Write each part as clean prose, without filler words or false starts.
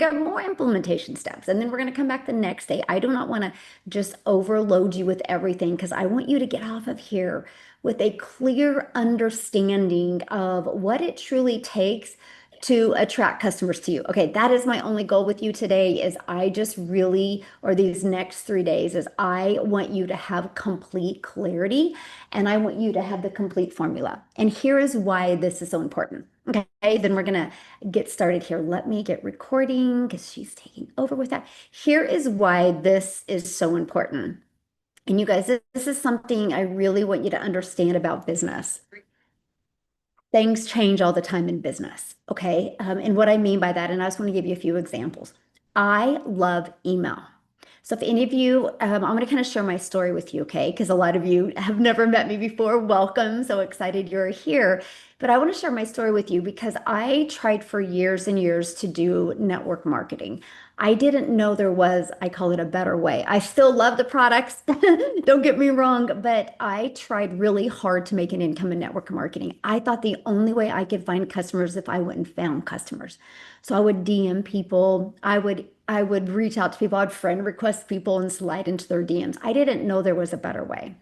got more implementation steps. And then we're going to come back the next day. I do not want to just overload you with everything because I want you to get off of here with a clear understanding of what it truly takes to attract customers to you. Okay, that is my only goal with you today is I just really, or these next 3 days, is I want you to have complete clarity and I want you to have the complete formula. And here is why this is so important. Okay, then we're gonna get started here. Let me get recording because she's taking over with that. Here is why this is so important. And you guys, this is something I really want you to understand about business. Things change all the time in business, okay? And what I mean by that, and I just want to give you a few examples. I love email. So if any of you, I'm going to kind of share my story with you, okay? Because a lot of you have never met me before. Welcome. So excited you're here. But I want to share my story with you because I tried for years and years to do network marketing. I didn't know there was, I call it a better way. I still love the products, don't get me wrong, but I tried really hard to make an income in network marketing. I thought the only way I could find customers if I went and found customers. So I would DM people, I would reach out to people, I'd friend request people and slide into their DMs. I didn't know there was a better way.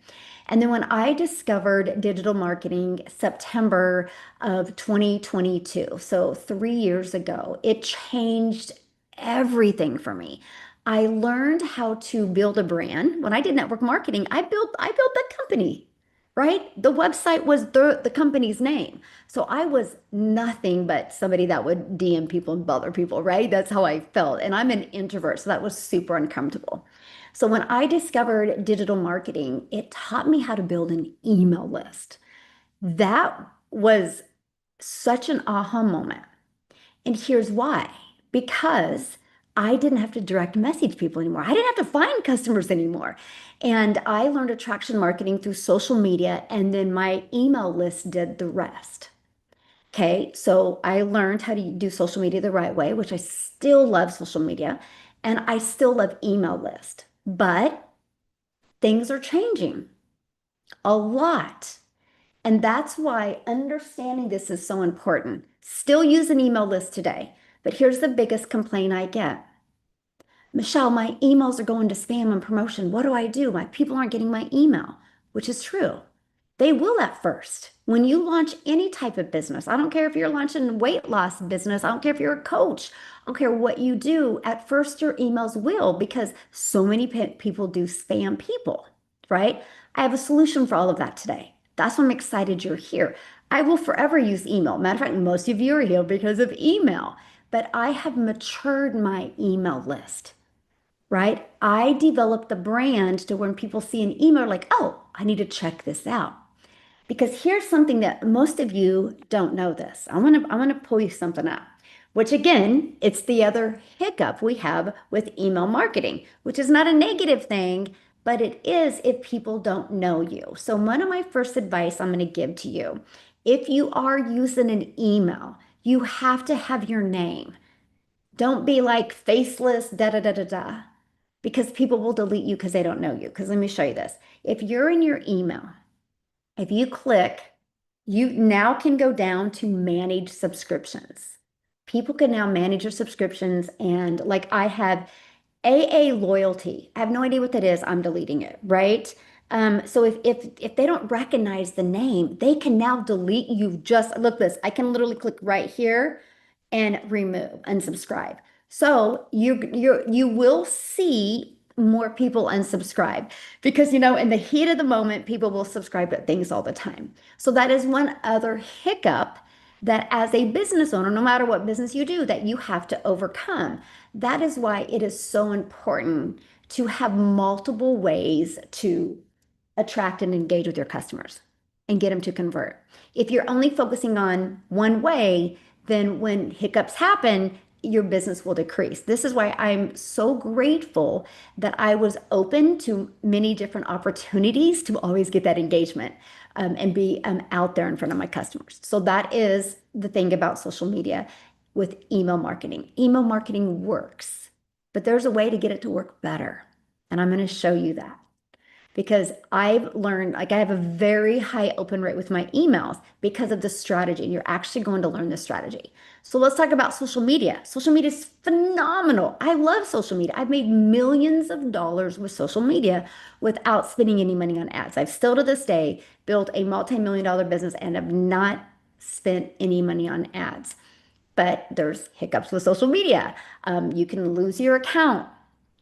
And then when I discovered digital marketing, September of 2022, so 3 years ago, it changed everything for me. I learned how to build a brand. When I did network marketing, I built the company, right? The website was the company's name. So I was nothing but somebody that would DM people and bother people, right? That's how I felt. And I'm an introvert, so that was super uncomfortable. So when I discovered digital marketing, it taught me how to build an email list. That was such an aha moment. And here's why. Because I didn't have to direct message people anymore. I didn't have to find customers anymore. And I learned attraction marketing through social media, and then my email list did the rest. Okay, so I learned how to do social media the right way, which I still love social media, and I still love email list. But things are changing a lot. And that's why understanding this is so important. Still use an email list today. But here's the biggest complaint I get. Michelle, my emails are going to spam and promotion. What do I do? My people aren't getting my email, which is true. They will at first. When you launch any type of business, I don't care if you're launching a weight loss business, I don't care if you're a coach, I don't care what you do, at first your emails will because so many people do spam people, right? I have a solution for all of that today. That's why I'm excited you're here. I will forever use email. Matter of fact, most of you are here because of email, but I have matured my email list, right? I developed the brand to when people see an email, like, oh, I need to check this out. Because here's something that most of you don't know this. I'm gonna pull you something up, which again, it's the other hiccup we have with email marketing, which is not a negative thing, but it is if people don't know you. So one of my first advice I'm gonna give to you, if you are using an email, you have to have your name. Don't be like faceless, da da da da da, because people will delete you because they don't know you. Because let me show you this. If you're in your email, if you click, you now can go down to manage subscriptions. People can now manage your subscriptions. And like I have AA loyalty. I have no idea what that is. I'm deleting it, right? So if they don't recognize the name, they can now delete you. Just look this. I can literally click right here and remove, unsubscribe. So you will see more people unsubscribe because in the heat of the moment, people will subscribe to things all the time. So that is one other hiccup that as a business owner, no matter what business you do, that you have to overcome. That is why it is so important to have multiple ways to attract and engage with your customers and get them to convert. If you're only focusing on one way, then when hiccups happen, your business will decrease. This is why I'm so grateful that I was open to many different opportunities to always get that engagement and be out there in front of my customers. So that is the thing about social media with email marketing. Email marketing works, but there's a way to get it to work better. And I'm going to show you that. because I've learned, like, I have a very high open rate with my emails because of the strategy. You're actually going to learn the strategy. So let's talk about social media. Social media is phenomenal. I love social media. I've made millions of dollars with social media without spending any money on ads. I've still to this day built a multi-million dollar business and have not spent any money on ads. But there's hiccups with social media. You can lose your account,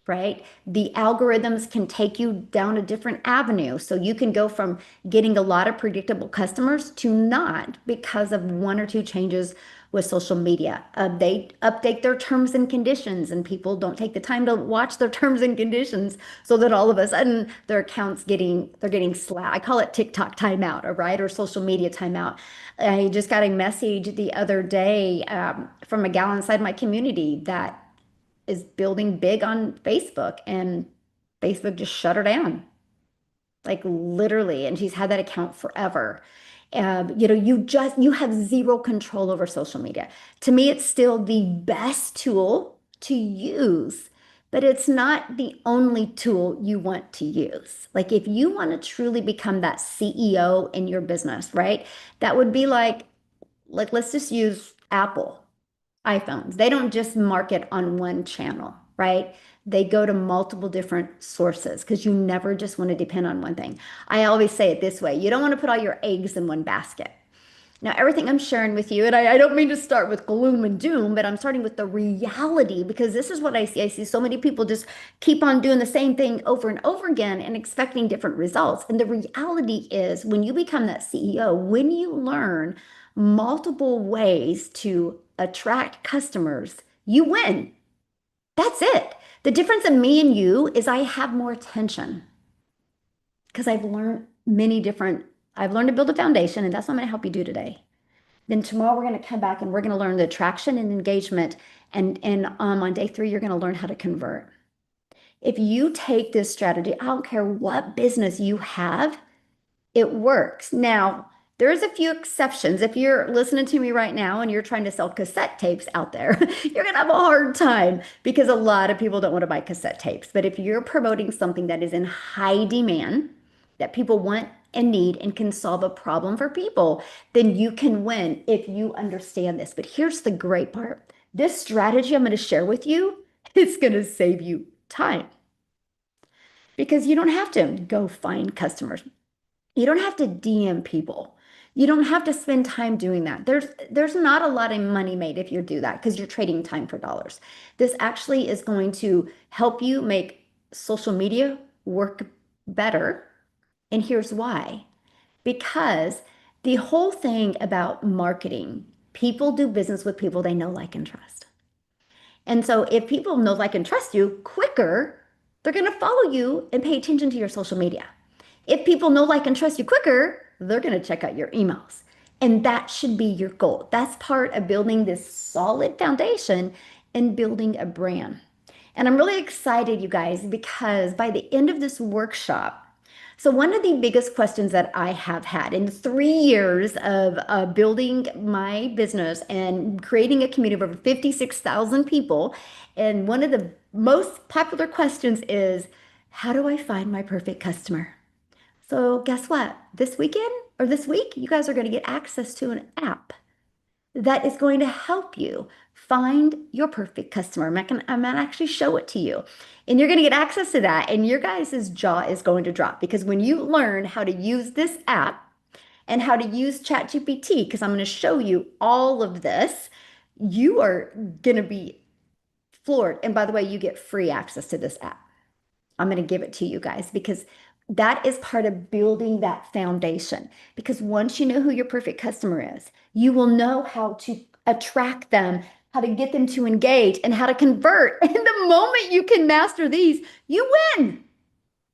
right? The algorithms can take you down a different avenue. So you can go from getting a lot of predictable customers to not because of one or two changes with social media. They update their terms and conditions, and people don't take the time to watch their terms and conditions, so that all of a sudden their accounts they're getting slack. I call it TikTok timeout, all right, or social media timeout. I just got a message the other day from a gal inside my community that is building big on Facebook, and Facebook just shut her down, like literally. And she's had that account forever. You have zero control over social media. To me, it's still the best tool to use, but it's not the only tool you want to use. Like if you want to truly become that CEO in your business, right? That would be like let's just use Apple iPhones. They don't just market on one channel, right? They go to multiple different sources because you never just want to depend on one thing. I always say it this way: you don't want to put all your eggs in one basket. Now, everything I'm sharing with you, and I don't mean to start with gloom and doom, but I'm starting with the reality because this is what I see. I see so many people just keep on doing the same thing over and over again and expecting different results. And the reality is, when you become that CEO, when you learn multiple ways to attract customers, you win. That's it. The difference in me and you is I have more attention because I've learned to build a foundation, and that's what I'm going to help you do today. Then tomorrow we're going to come back and we're going to learn the attraction and engagement. And on day three, you're going to learn how to convert. If you take this strategy, I don't care what business you have, it works. Now, there's a few exceptions. If you're listening to me right now and you're trying to sell cassette tapes out there, you're going to have a hard time because a lot of people don't want to buy cassette tapes. But if you're promoting something that is in high demand, that people want and need and can solve a problem for people, then you can win if you understand this. But here's the great part. This strategy I'm going to share with you is going to save you time because you don't have to go find customers. You don't have to DM people. You don't have to spend time doing that. There's not a lot of money made if you do that because you're trading time for dollars. This actually is going to help you make social media work better. And here's why. Because the whole thing about marketing, people do business with people they know, like, and trust. And so if people know, like, and trust you quicker, they're going to follow you and pay attention to your social media. If people know, like, and trust you quicker, they're going to check out your emails. And that should be your goal. That's part of building this solid foundation and building a brand. And I'm really excited, you guys, because by the end of this workshop, so one of the biggest questions that I have had in 3 years of building my business and creating a community of over 56,000 people, and one of the most popular questions is, how do I find my perfect customer? So guess what? This weekend or this week, you guys are going to get access to an app that is going to help you find your perfect customer. I'm gonna actually show it to you. And you're going to get access to that. And your guys' jaw is going to drop because when you learn how to use this app and how to use ChatGPT, because I'm going to show you all of this, you are going to be floored. And by the way, you get free access to this app. I'm going to give it to you guys because that is part of building that foundation. Because once you know who your perfect customer is, you will know how to attract them, how to get them to engage, and how to convert. And the moment you can master these, you win.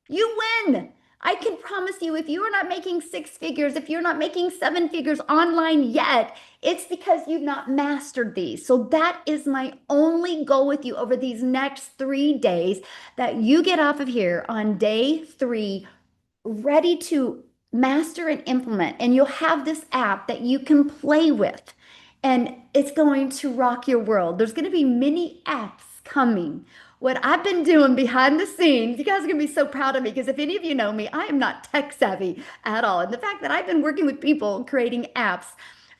You win. I can promise you, if you are not making six figures, if you're not making seven figures online yet, it's because you've not mastered these. So that is my only goal with you over these next 3 days, that you get off of here on day three ready to master and implement. And you'll have this app that you can play with, and it's going to rock your world. There's going to be many apps coming what I've been doing behind the scenes. You guys are gonna be so proud of me because if any of you know me, I am not tech savvy at all. And the fact that I've been working with people creating apps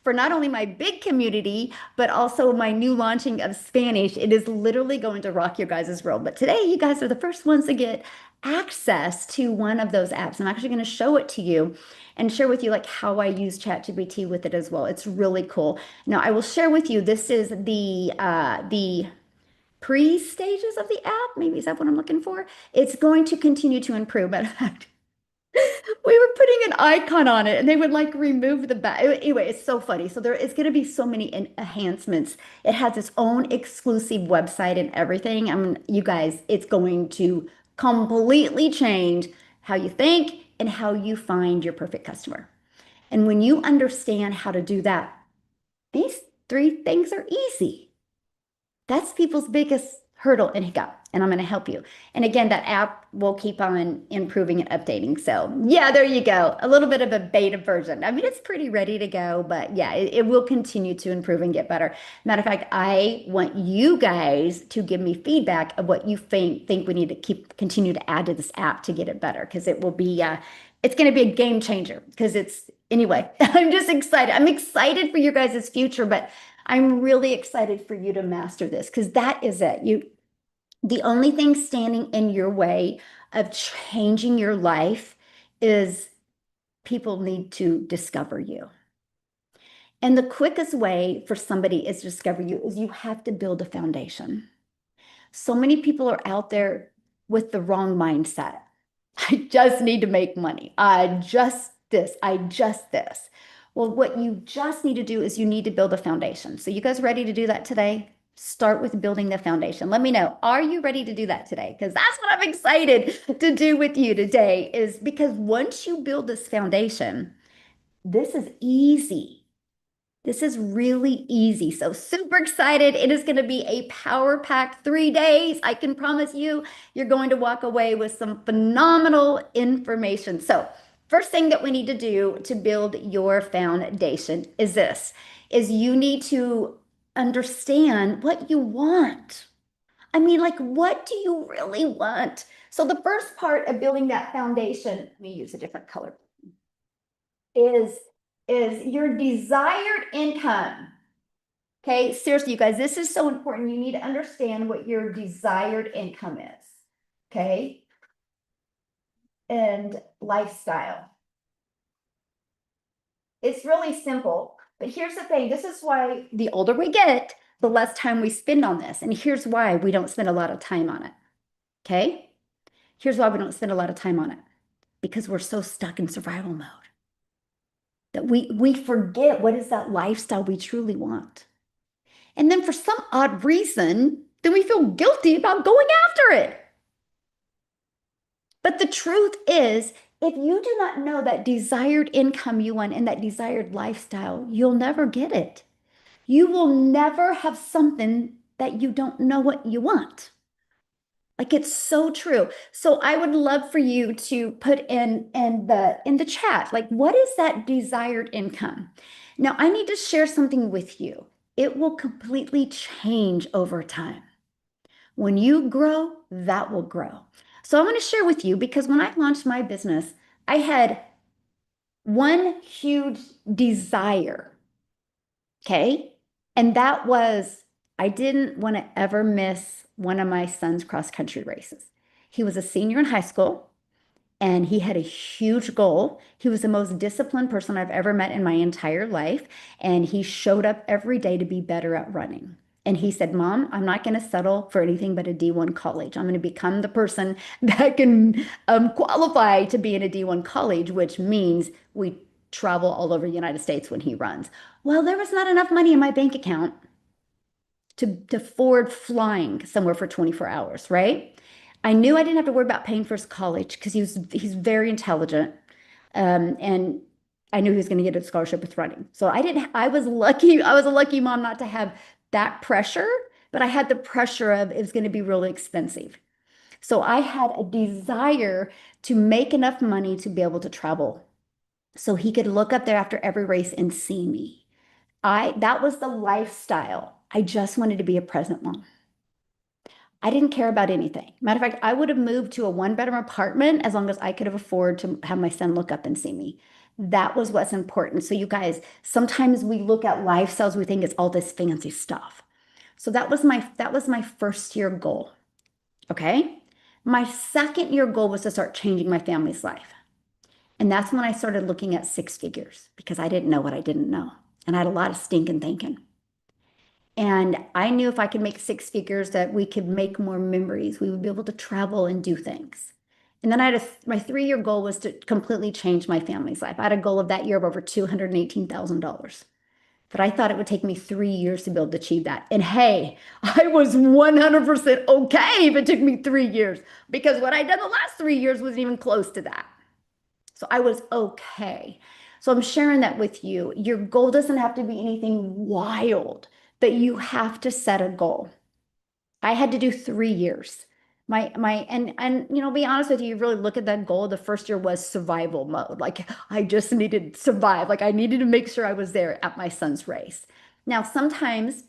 for not only my big community, but also my new launching of Spanish, it is literally going to rock your guys' world. But today, you guys are the first ones to get access to one of those apps. I'm actually going to show it to you and share with you like how I use ChatGPT with it as well. It's really cool. Now, I will share with you, this is the pre-stages of the app. Maybe is that what I'm looking for? It's going to continue to improve. Matter of fact, we were putting an icon on it and they would like remove the back. Anyway, it's so funny. So there is going to be so many enhancements. It has its own exclusive website and everything. I mean, you guys, it's going to completely change how you think and how you find your perfect customer. And when you understand how to do that, these three things are easy. That's people's biggest hurdle and hiccup, and I'm going to help you. And again, that app will keep on improving and updating. So, yeah, there you go. A little bit of a beta version. I mean, it's pretty ready to go, but yeah, it will continue to improve and get better. Matter of fact, I want you guys to give me feedback of what you think we need to continue to add to this app to get it better because it will be it's going to be a game changer because it's anyway, I'm just excited. I'm excited for your guys' future, but I'm really excited for you to master this because that is it. The only thing standing in your way of changing your life is people need to discover you. And the quickest way for somebody is to discover you is you have to build a foundation. So many people are out there with the wrong mindset. I just need to make money. I just this. Well, what you just need to do is you need to build a foundation. So you guys ready to do that today? Start with building the foundation. Let me know. Are you ready to do that today? Because that's what I'm excited to do with you today is because once you build this foundation, this is easy. This is really easy. So super excited. It is going to be a power-packed 3 days. I can promise you, you're going to walk away with some phenomenal information. So first thing that we need to do to build your foundation is this, is you need to understand what you want. I mean, like, what do you really want? So the first part of building that foundation, let me use a different color, is your desired income. Okay, seriously, you guys, this is so important. You need to understand what your desired income is. Okay, and lifestyle. It's really simple, but here's the thing. This is why the older we get, the less time we spend on this. And here's why we don't spend a lot of time on it. Okay, here's why we don't spend a lot of time on it because we're so stuck in survival mode that we forget what is that lifestyle we truly want. And then for some odd reason, then we feel guilty about going after it. But the truth is, if you do not know that desired income you want and that desired lifestyle, you'll never get it. You will never have something that you don't know what you want. Like it's so true. So I would love for you to put in the chat, like what is that desired income? Now I need to share something with you. It will completely change over time. When you grow, that will grow. So I want to share with you because when I launched my business, I had one huge desire. Okay. And that was I didn't want to ever miss one of my son's cross country races. He was a senior in high school and he had a huge goal. He was the most disciplined person I've ever met in my entire life. And he showed up every day to be better at running. And he said, Mom, I'm not going to settle for anything but a D1 college. I'm going to become the person that can qualify to be in a D1 college, which means we travel all over the United States when he runs. Well, there was not enough money in my bank account to afford flying somewhere for 24 hours, right? I knew I didn't have to worry about paying for his college because he's very intelligent. And I knew he was going to get a scholarship with running. So I was lucky. I was a lucky mom not to have that pressure, but I had the pressure of it was going to be really expensive. So I had a desire to make enough money to be able to travel so he could look up there after every race and see me. That was the lifestyle. I just wanted to be a present mom. I didn't care about anything. Matter of fact, I would have moved to a one-bedroom apartment as long as I could have afforded to have my son look up and see me. That was what's important. So you guys, sometimes we look at lifestyles, we think it's all this fancy stuff. So that was my first year goal. Okay. My second year goal was to start changing my family's life. And that's when I started looking at six figures because I didn't know what I didn't know. And I had a lot of stinking thinking. And I knew if I could make six figures that we could make more memories. We would be able to travel and do things. And then my 3 year goal was to completely change my family's life. I had a goal of that year of over $218,000. But I thought it would take me 3 years to be able to achieve that. And hey, I was 100% okay if it took me 3 years because what I did the last 3 years wasn't even close to that. So I was okay. So I'm sharing that with you. Your goal doesn't have to be anything wild, but you have to set a goal. I had to do 3 years. And be honest with you, you really look at that goal. The first year was survival mode. Like I just needed to survive. Like I needed to make sure I was there at my son's race. Now, sometimes,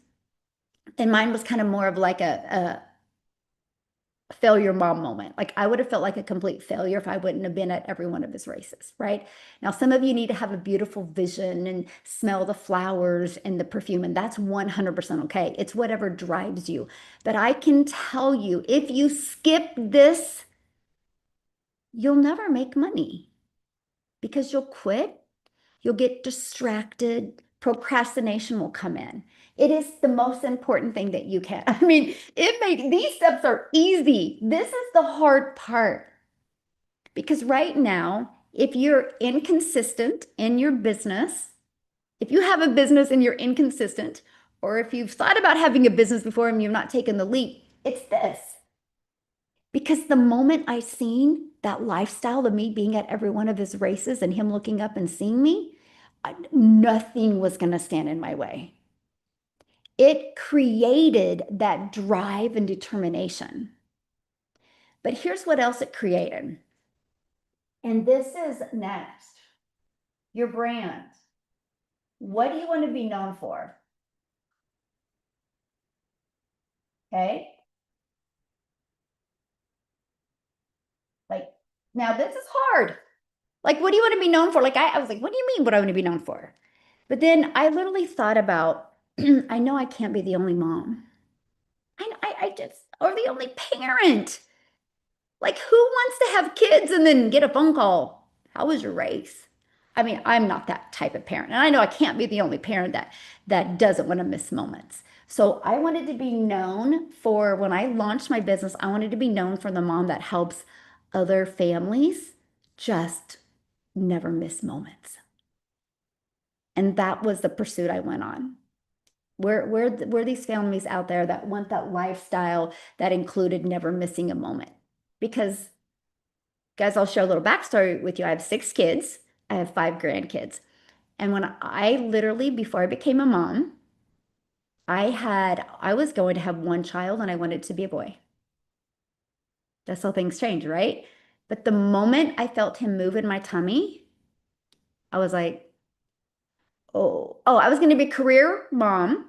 and mine was kind of more of like a failure mom moment. Like I would have felt like a complete failure if I wouldn't have been at every one of his races, right? Now, some of you need to have a beautiful vision and smell the flowers and the perfume, and that's 100% okay. It's whatever drives you. But I can tell you, if you skip this, you'll never make money because you'll quit, you'll get distracted, procrastination will come in. It is the most important thing that you can. I mean, these steps are easy. This is the hard part. Because right now, if you're inconsistent in your business, if you have a business and you're inconsistent, or if you've thought about having a business before and you've not taken the leap, it's this. Because the moment I seen that lifestyle of me being at every one of his races and him looking up and seeing me, nothing was going to stand in my way. It created that drive and determination. But here's what else it created. And this is next. Your brand. What do you want to be known for? Okay. Like, now this is hard. Like, what do you want to be known for? Like, I was like, what do you mean what I want to be known for? But then I literally thought about, I know I can't be the only mom. I just, or the only parent. Like, who wants to have kids and then get a phone call? How was your race? I mean, I'm not that type of parent. And I know I can't be the only parent that doesn't want to miss moments. So I wanted to be known for when I launched my business, I wanted to be known for the mom that helps other families just never miss moments. And that was the pursuit I went on. Where these families out there that want that lifestyle that included never missing a moment. Because guys, I'll share a little backstory with you. I have six kids. I have five grandkids. And when I literally, before I became a mom, I was going to have one child and I wanted it to be a boy. That's how things change, right? But the moment I felt him move in my tummy, I was like, oh, I was going to be a career mom.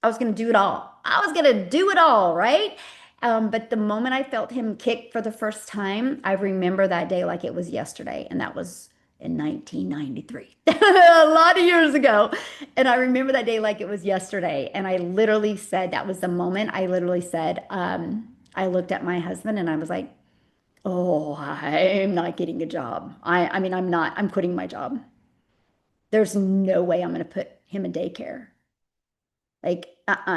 I was going to do it all. I was going to do it all, right? But the moment I felt him kick for the first time, I remember that day like it was yesterday, and that was in 1993, a lot of years ago. And I remember that day like it was yesterday. And I literally said, that was the moment I literally said, I looked at my husband and I was like, oh, I'm not getting a job. I mean, I'm quitting my job. There's no way I'm going to put him in daycare. Like,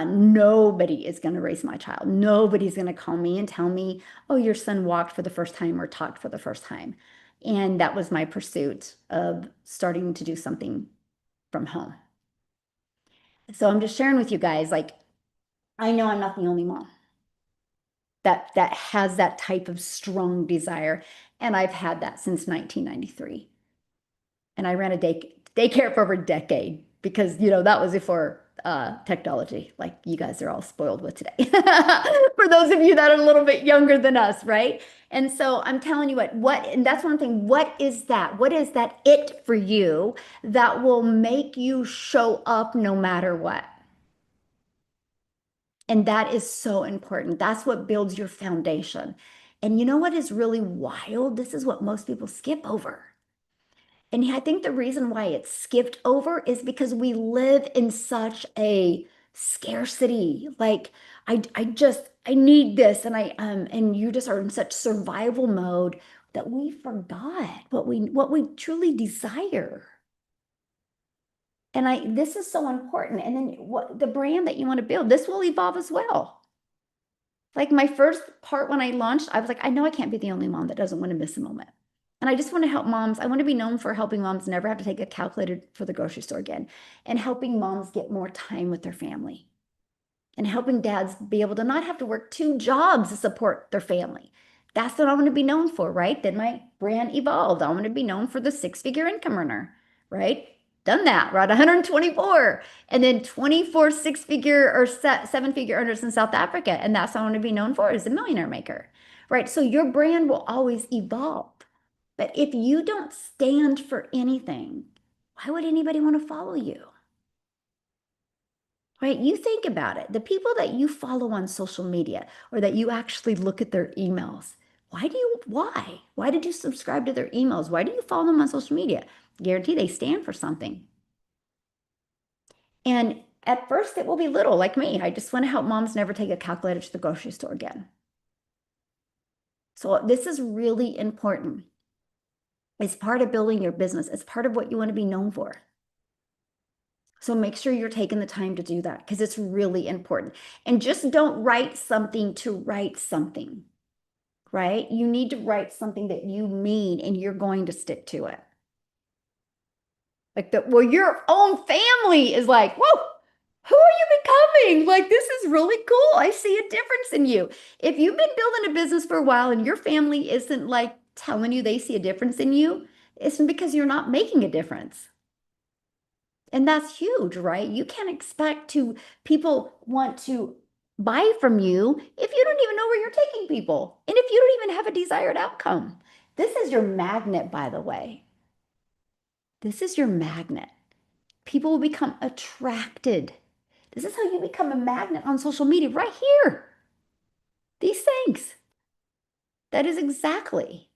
nobody is going to raise my child. Nobody's going to call me and tell me, oh, your son walked for the first time or talked for the first time. And that was my pursuit of starting to do something from home. So I'm just sharing with you guys, like, I know I'm not the only mom that has that type of strong desire. And I've had that since 1993. And I ran a daycare for over a decade because, that was before technology, like you guys are all spoiled with today. For those of you that are a little bit younger than us, right? And so I'm telling you and that's one thing. What is that? What is that it for you that will make you show up no matter what? And that is so important. That's what builds your foundation. And you know what is really wild? This is what most people skip over. And I think the reason why it's skipped over is because we live in such a scarcity. Like I need this and you just are in such survival mode that we forgot what we truly desire. And this is so important. And then what the brand that you want to build, this will evolve as well. Like my first part when I launched, I was like, I know I can't be the only mom that doesn't want to miss a moment. And I just want to help moms. I want to be known for helping moms never have to take a calculator for the grocery store again and helping moms get more time with their family and helping dads be able to not have to work two jobs to support their family. That's what I want to be known for, right? Then my brand evolved. I want to be known for the six-figure income earner, right? Done that. We're at 124. And then 24 six-figure or seven-figure earners in South Africa. And that's what I want to be known for is the millionaire maker, right? So your brand will always evolve. But if you don't stand for anything, why would anybody want to follow you? Right? You think about it. The people that you follow on social media or that you actually look at their emails, why? Why did you subscribe to their emails? Why do you follow them on social media? Guarantee they stand for something. And at first it will be little, like me. I just want to help moms never take a calculator to the grocery store again. So this is really important. It's part of building your business. It's part of what you want to be known for. So make sure you're taking the time to do that because it's really important. And just don't write something to write something, right? You need to write something that you mean and you're going to stick to it. Like well, your own family is like, whoa, who are you becoming? Like, this is really cool. I see a difference in you. If you've been building a business for a while and your family isn't like telling you they see a difference in you, it's because you're not making a difference. And that's huge, right? You can't expect people want to buy from you if you don't even know where you're taking people and if you don't even have a desired outcome. This is your magnet, by the way. This is your magnet. People will become attracted. This is how you become a magnet on social media right here. These things. That is exactly.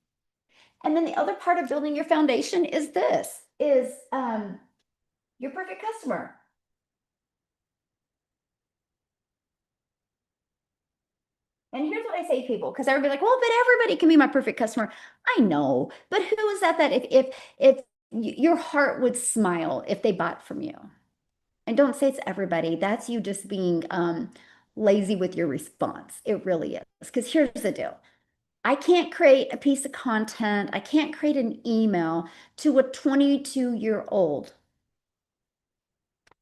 And then the other part of building your foundation is your perfect customer. And here's what I say to people, because everybody's like, well, but everybody can be my perfect customer. I know, but who is that if your heart would smile if they bought from you? And don't say it's everybody. That's you just being lazy with your response. It really is. Because here's the deal. I can't create a piece of content. I can't create an email to a 22-year-old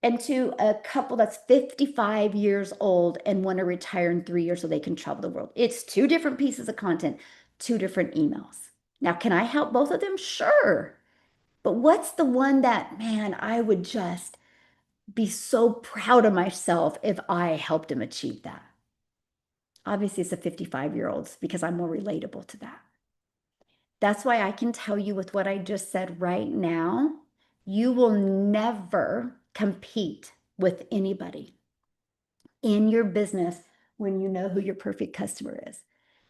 and to a couple that's 55 years old and want to retire in 3 years so they can travel the world. It's two different pieces of content, two different emails. Now, can I help both of them? Sure. But what's the one that, man, I would just be so proud of myself if I helped him achieve that? Obviously, it's the 55-year-olds because I'm more relatable to that. That's why I can tell you with what I just said right now, you will never compete with anybody in your business when you know who your perfect customer is.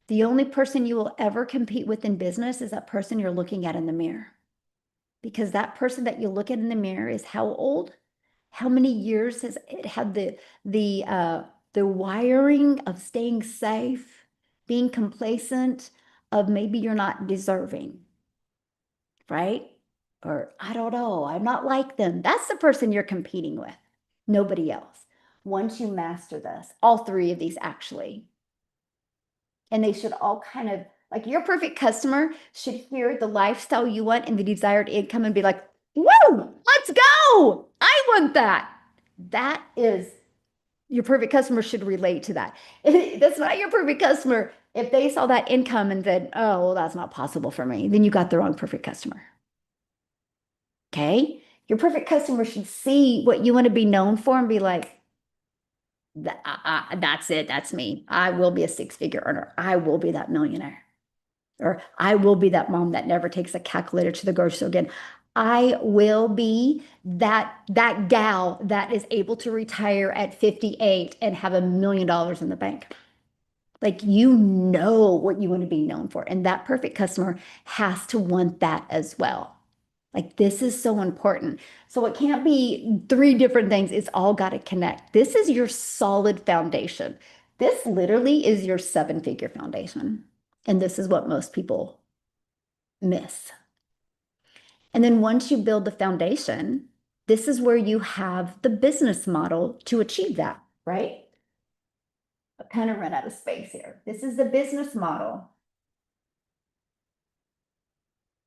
The only person you will ever compete with in business is that person you're looking at in the mirror. Because that person that you look at in the mirror is how old? How many years has it had the wiring of staying safe, being complacent, of maybe you're not deserving, right? Or I don't know, I'm not like them. That's the person you're competing with, nobody else. Once you master this, all three of these actually, and they should all kind of like your perfect customer should hear the lifestyle you want and the desired income and be like, woo, let's go. I want that. That is your perfect customer should relate to that. That's not your perfect customer. If they saw that income and said, oh, well, that's not possible for me, then you got the wrong perfect customer. Okay. Your perfect customer should see what you want to be known for and be like, that's it. That's me. I will be a six-figure earner. I will be that millionaire. Or I will be that mom that never takes a calculator to the grocery store again. I will be that gal that is able to retire at 58 and have $1 million in the bank. Like you know what you want to be known for. And that perfect customer has to want that as well. Like this is so important. So it can't be three different things. It's all got to connect. This is your solid foundation. This literally is your seven-figure foundation. And this is what most people miss. And then once you build the foundation, this is where you have the business model to achieve that, right? I've kind of run out of space here. This is the business model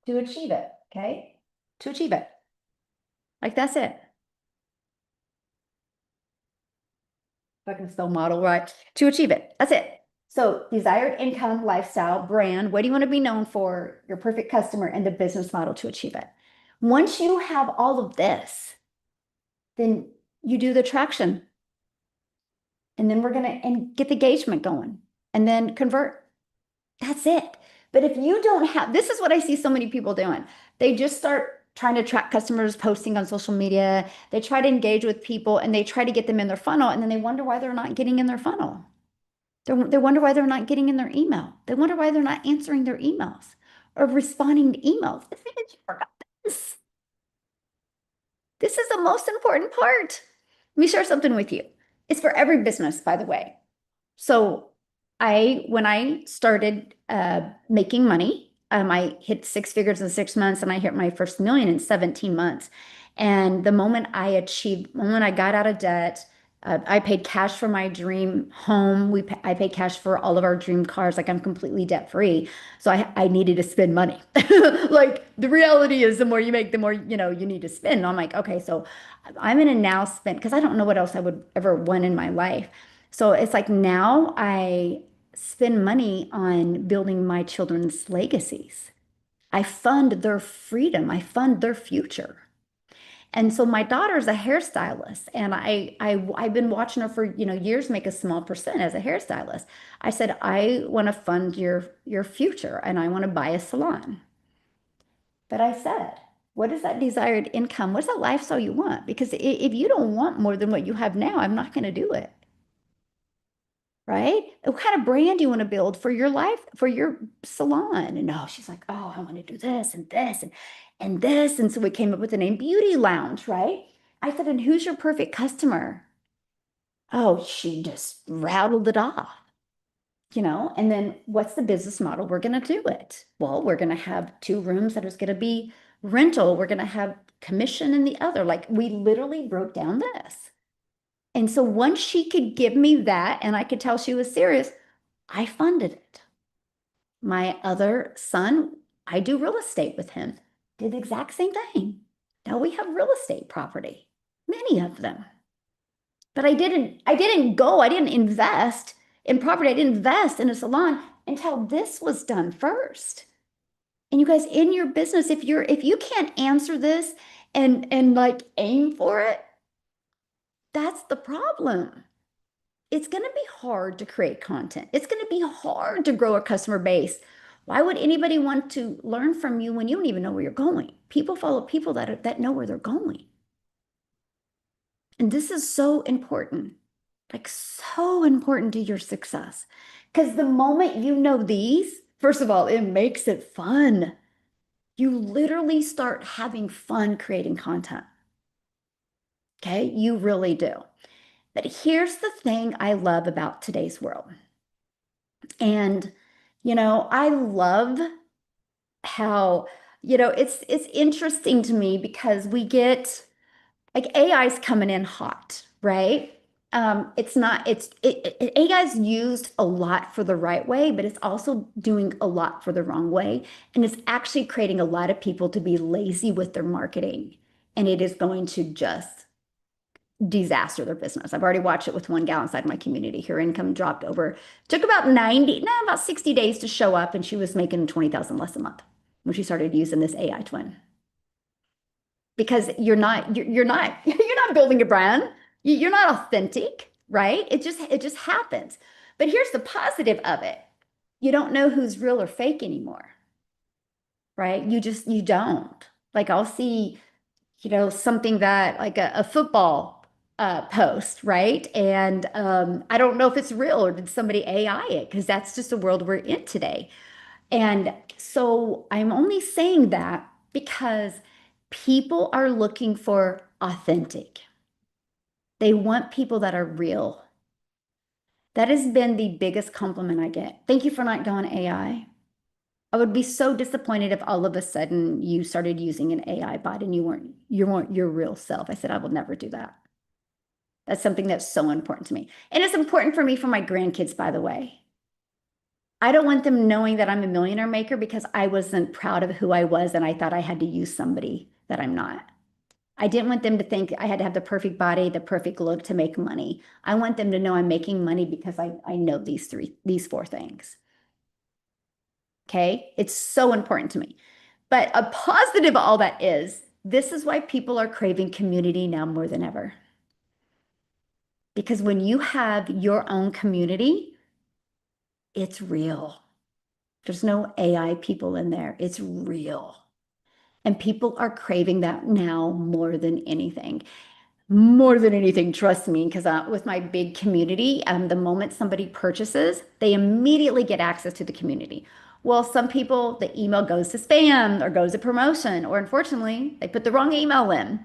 to achieve it, okay? To achieve it. Like that's it. If I can spell model right, to achieve it. That's it. So desired income, lifestyle, brand, what do you want to be known for, your perfect customer, and the business model to achieve it. Once you have all of this, then you do the traction. And then we're going to get the engagement going and then convert. That's it. But if you don't have, this is what I see so many people doing. They just start trying to track customers, posting on social media. They try to engage with people and they try to get them in their funnel. And then they wonder why they're not getting in their funnel. They wonder why they're not getting in their email. They wonder why they're not answering their emails or responding to emails. It's because you forgot this. This is the most important part. Let me share something with you. It's for every business, by the way. So when I started making money, I hit six figures in 6 months and I hit my first million in 17 months. And the moment I got out of debt, I paid cash for my dream home. I paid cash for all of our dream cars. Like I'm completely debt free. So I needed to spend money. Like the reality is the more you make, the more, you need to spend. And I'm like, okay, so I'm going to now spend, because I don't know what else I would ever want in my life. So it's like now I spend money on building my children's legacies. I fund their freedom. I fund their future. And so my daughter's a hairstylist, and I've been watching her for years make a small percent as a hairstylist. I said I want to fund your future, and I want to buy a salon. But I said, what is that desired income? What's that lifestyle you want? Because if you don't want more than what you have now, I'm not going to do it. Right? What kind of brand do you want to build for your life, for your salon? And no, she's like, oh, I want to do this and this and this. And so we came up with the name Beauty Lounge, right? I said, and who's your perfect customer? Oh, she just rattled it off. And then what's the business model? We're going to do it. Well, we're going to have two rooms that is going to be rental. We're going to have commission in the other. Like we literally broke down this. And so once she could give me that and I could tell she was serious, I funded it. My other son, I do real estate with him, did the exact same thing. Now we have real estate property, many of them. But I didn't invest in property. I didn't invest in a salon until this was done first. And you guys in your business, if you can't answer this and like aim for it, that's the problem. It's going to be hard to create content. It's going to be hard to grow a customer base. Why would anybody want to learn from you when you don't even know where you're going? People follow people that know where they're going. And this is so important, like so important to your success. Because the moment you know these, first of all, it makes it fun. You literally start having fun creating content. Okay, you really do. But here's the thing I love about today's world. And, I love how, it's interesting to me because we get like AI's coming in hot, right? It's not, AI is used a lot for the right way, but it's also doing a lot for the wrong way. And it's actually creating a lot of people to be lazy with their marketing. And it is going to just disaster their business. I've already watched it with one gal inside my community. Her income dropped took about 90, no, about 60 days to show up, and she was making 20,000 less a month when she started using this AI twin. Because you're not building a brand. You're not authentic, right? It just happens. But here's the positive of it. You don't know who's real or fake anymore, right? You don't. Like I'll see, something that like a football post, right? And I don't know if it's real or did somebody AI it because that's just the world we're in today. And so I'm only saying that because people are looking for authentic. They want people that are real. That has been the biggest compliment I get. Thank you for not going AI. I would be so disappointed if all of a sudden you started using an AI bot and you weren't your real self. I said I will never do that. That's something that's so important to me. And it's important for me for my grandkids, by the way. I don't want them knowing that I'm a millionaire maker because I wasn't proud of who I was and I thought I had to use somebody that I'm not. I didn't want them to think I had to have the perfect body, the perfect look to make money. I want them to know I'm making money because I know these four things. Okay. It's so important to me. But a positive of all that is this is why people are craving community now more than ever. Because when you have your own community, it's real. There's no AI people in there. It's real. And people are craving that now more than anything. More than anything, trust me, because with my big community, the moment somebody purchases, they immediately get access to the community. Well, some people, the email goes to spam or goes to promotion, or unfortunately, they put the wrong email in.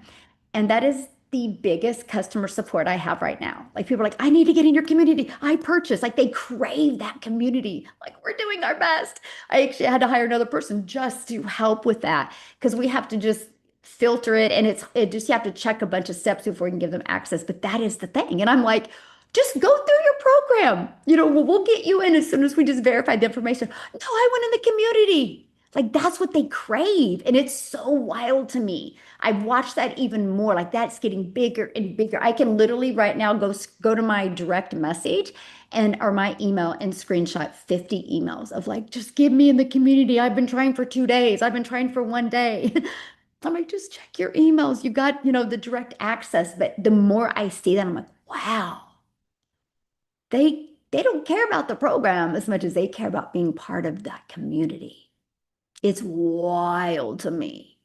And that is the biggest customer support I have right now. Like people are like, I need to get in your community. I purchase. Like they crave that community. Like we're doing our best. I actually had to hire another person just to help with that because we have to just filter it and it just you have to check a bunch of steps before you can give them access. But that is the thing. And I'm like, just go through your program. We'll get you in as soon as we just verify the information. No, I went in the community. Like that's what they crave. And it's so wild to me. I've watched that even more. Like that's getting bigger and bigger. I can literally right now go to my direct message and or my email and screenshot 50 emails of like, just give me in the community. I've been trying for 2 days. I've been trying for one day. I'm like, just check your emails. You got, the direct access. But the more I see that, I'm like, wow, they don't care about the program as much as they care about being part of that community. It's wild to me.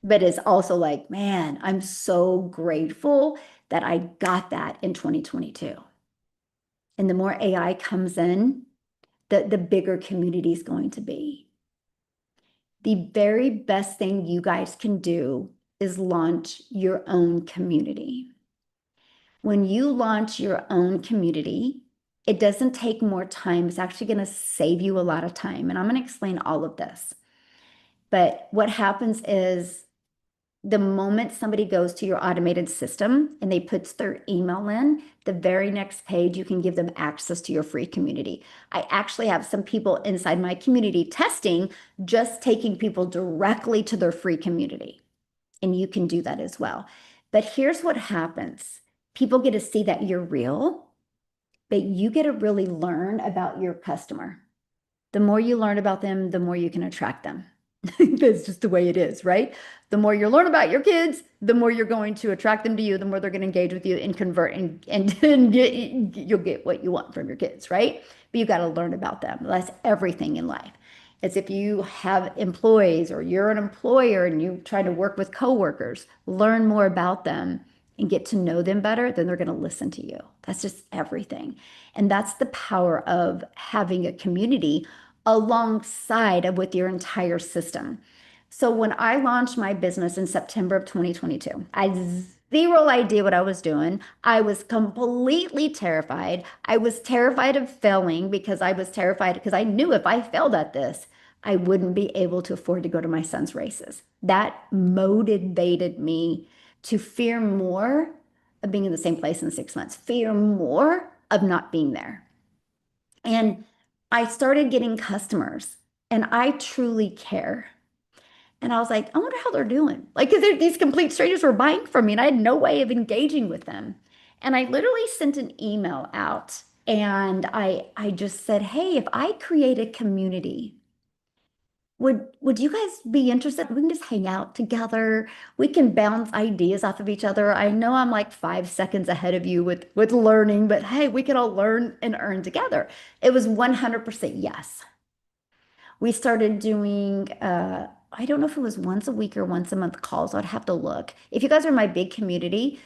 But it's also like, man, I'm so grateful that I got that in 2022. And the more AI comes in, the bigger community is going to be. The very best thing you guys can do is launch your own community. When you launch your own community, it doesn't take more time. It's actually going to save you a lot of time. And I'm going to explain all of this. But what happens is the moment somebody goes to your automated system and they put their email in, the very next page, you can give them access to your free community. I actually have some people inside my community testing, just taking people directly to their free community. And you can do that as well. But here's what happens. People get to see that you're real, but you get to really learn about your customer. The more you learn about them, the more you can attract them. That's just the way it is, right? The more you learn about your kids, the more you're going to attract them to you, the more they're going to engage with you and convert and you'll get what you want from your kids, right? But you got to learn about them. That's everything in life. It's if you have employees or you're an employer and you try to work with coworkers, learn more about them and get to know them better, then they're going to listen to you. That's just everything. And that's the power of having a community alongside of with your entire system. So when I launched my business in September of 2022, I had zero idea what I was doing. I was completely terrified. I was terrified of failing because I was terrified because I knew if I failed at this, I wouldn't be able to afford to go to my son's races. That motivated me to fear more of being in the same place in 6 months, fear more of not being there. And I started getting customers and I truly care. And I was like, I wonder how they're doing. Like, because these complete strangers were buying from me and I had no way of engaging with them. And I literally sent an email out and I just said, hey, if I create a community, would you guys be interested? We can just hang out together. We can bounce ideas off of each other. I know I'm like 5 seconds ahead of you with learning, but hey, we can all learn and earn together. It was 100% yes. We started doing I don't know if it was once a week or once a month calls. I'd have to look. If you guys are my big community,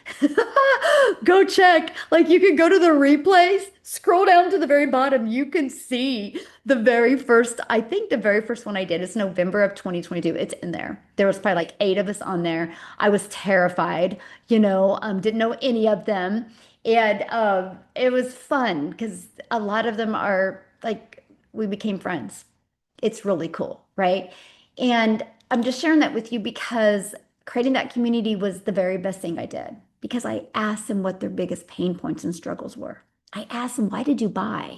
go check. Like you can go to the replays, scroll down to the very bottom. You can see the very first, I think the very first one I did is November of 2022. It's in there. There was probably like 8 of us on there. I was terrified, didn't know any of them. And it was fun because a lot of them are like, we became friends. It's really cool, right? And I'm just sharing that with you because creating that community was the very best thing I did because I asked them what their biggest pain points and struggles were. I asked them, why did you buy?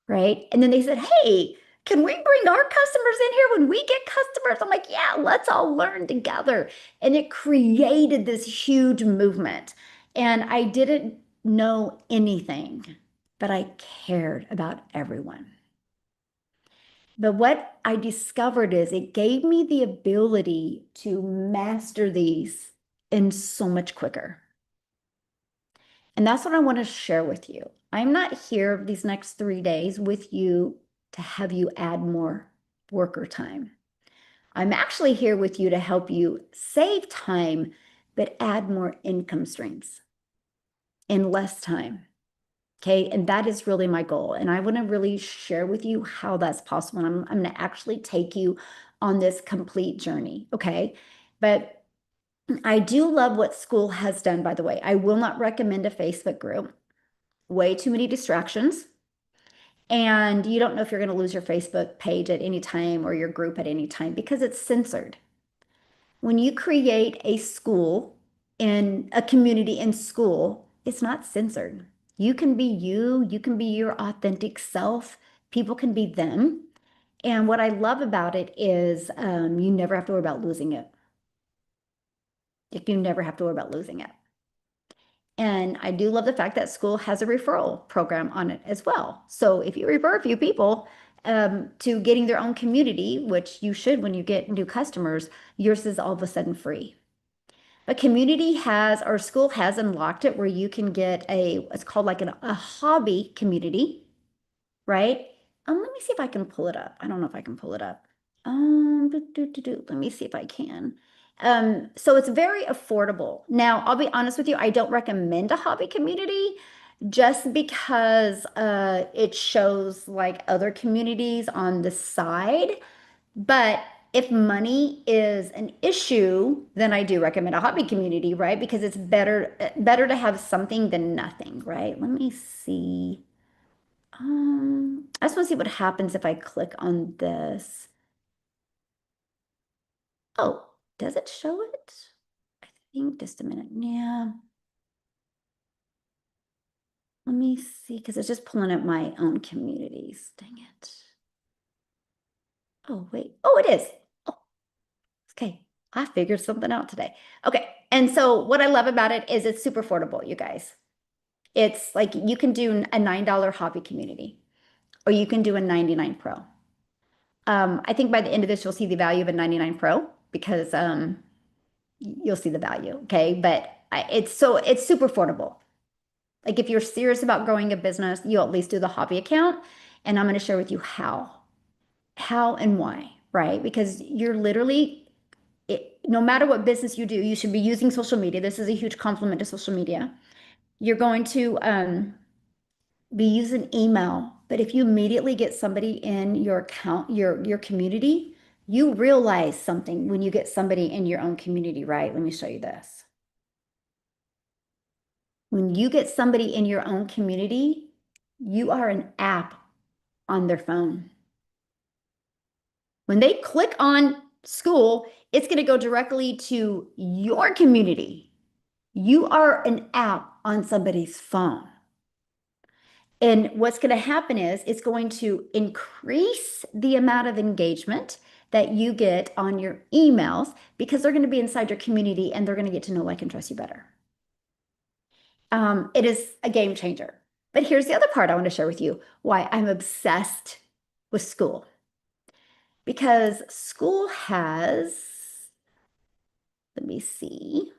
Right? And then they said, hey, can we bring our customers in here when we get customers? I'm like, yeah, let's all learn together. And it created this huge movement. And I didn't know anything, but I cared about everyone. But what I discovered is it gave me the ability to master these in so much quicker. And that's what I want to share with you. I'm not here these next 3 days with you to have you add more worker time. I'm actually here with you to help you save time, but add more income streams in less time. Okay, and that is really my goal. And I want to really share with you how that's possible. And I'm going to actually take you on this complete journey. Okay, but I do love what school has done, by the way. I will not recommend a Facebook group. Way too many distractions. And you don't know if you're going to lose your Facebook page at any time or your group at any time because it's censored. When you create a school in a community in school, it's not censored. You can be you, you can be your authentic self. People can be them. And what I love about it is you never have to worry about losing it. You never have to worry about losing it. And I do love the fact that school has a referral program on it as well. So if you refer a few people to getting their own community, which you should when you get new customers, yours is all of a sudden free. But community has, or school has unlocked it where you can get it's called like a hobby community, right? Let me see if I can pull it up. I don't know if I can pull it up. Let me see if I can. So it's very affordable. Now, I'll be honest with you, I don't recommend a hobby community just because it shows like other communities on the side. But if money is an issue, then I do recommend a hobby community, right? Because it's better to have something than nothing, right? Let me see. I just want to see what happens if I click on this. Oh, does it show it? I think just a minute. Yeah. Let me see, because it's just pulling up my own communities. Dang it. Oh, wait. Oh, it is. Oh, okay. I figured something out today. Okay. And so what I love about it is it's super affordable, you guys. It's like you can do a $9 hobby community or you can do a 99 Pro. I think by the end of this, you'll see the value of a 99 Pro because you'll see the value. Okay. But it's super affordable. Like if you're serious about growing a business, you'll at least do the hobby account. And I'm going to share with you how and why, right? Because you're literally, no matter what business you do, you should be using social media. This is a huge compliment to social media. You're going to be using email, but if you immediately get somebody in your account, your community, you realize something when you get somebody in your own community, right? Let me show you this. When you get somebody in your own community, you are an app on their phone. When they click on school, it's going to go directly to your community. You are an app on somebody's phone. And what's going to happen is it's going to increase the amount of engagement that you get on your emails because they're going to be inside your community and they're going to get to know, like, and trust you better. It is a game changer. But here's the other part I want to share with you why I'm obsessed with school. Because school has, let me see.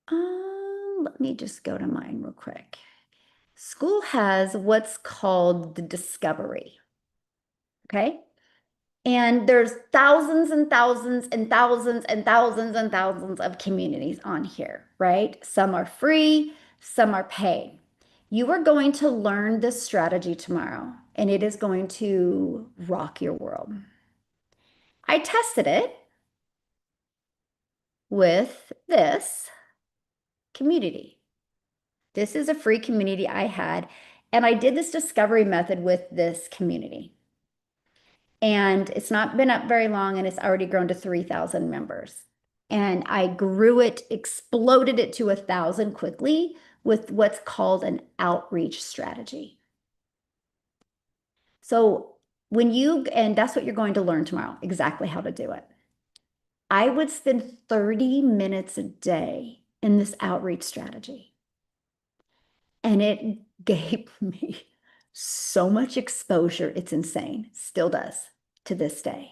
Let me just go to mine real quick. School has what's called the discovery. Okay. And there's thousands and thousands and thousands and thousands and thousands of communities on here, right? Some are free, some are paid. You are going to learn this strategy tomorrow, and it is going to rock your world. I tested it with this community. This is a free community I had, and I did this discovery method with this community. And it's not been up very long, and it's already grown to 3,000 members. And I grew it, exploded it to 1,000 quickly with what's called an outreach strategy. So and that's what you're going to learn tomorrow, exactly how to do it. I would spend 30 minutes a day in this outreach strategy. And it gave me so much exposure. It's insane. Still does to this day.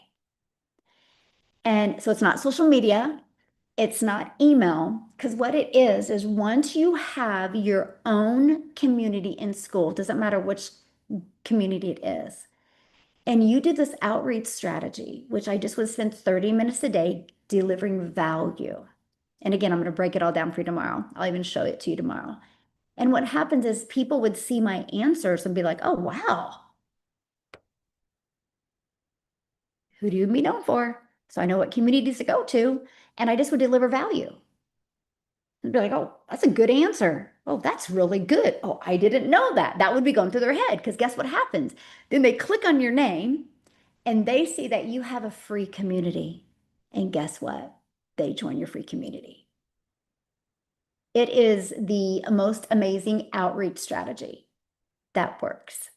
And so it's not social media, it's not email, because what it is once you have your own community in school, doesn't matter which community it is, and you do this outreach strategy, which I just would spend 30 minutes a day delivering value. And again, I'm going to break it all down for you tomorrow. I'll even show it to you tomorrow. And what happens is people would see my answers and be like, oh, wow, who do you be known for? So I know what communities to go to. And I just would deliver value. And be like, oh, that's a good answer. Oh, that's really good. Oh, I didn't know that. That would be going through their head because guess what happens? Then they click on your name and they see that you have a free community. And guess what? They join your free community. It is the most amazing outreach strategy that works.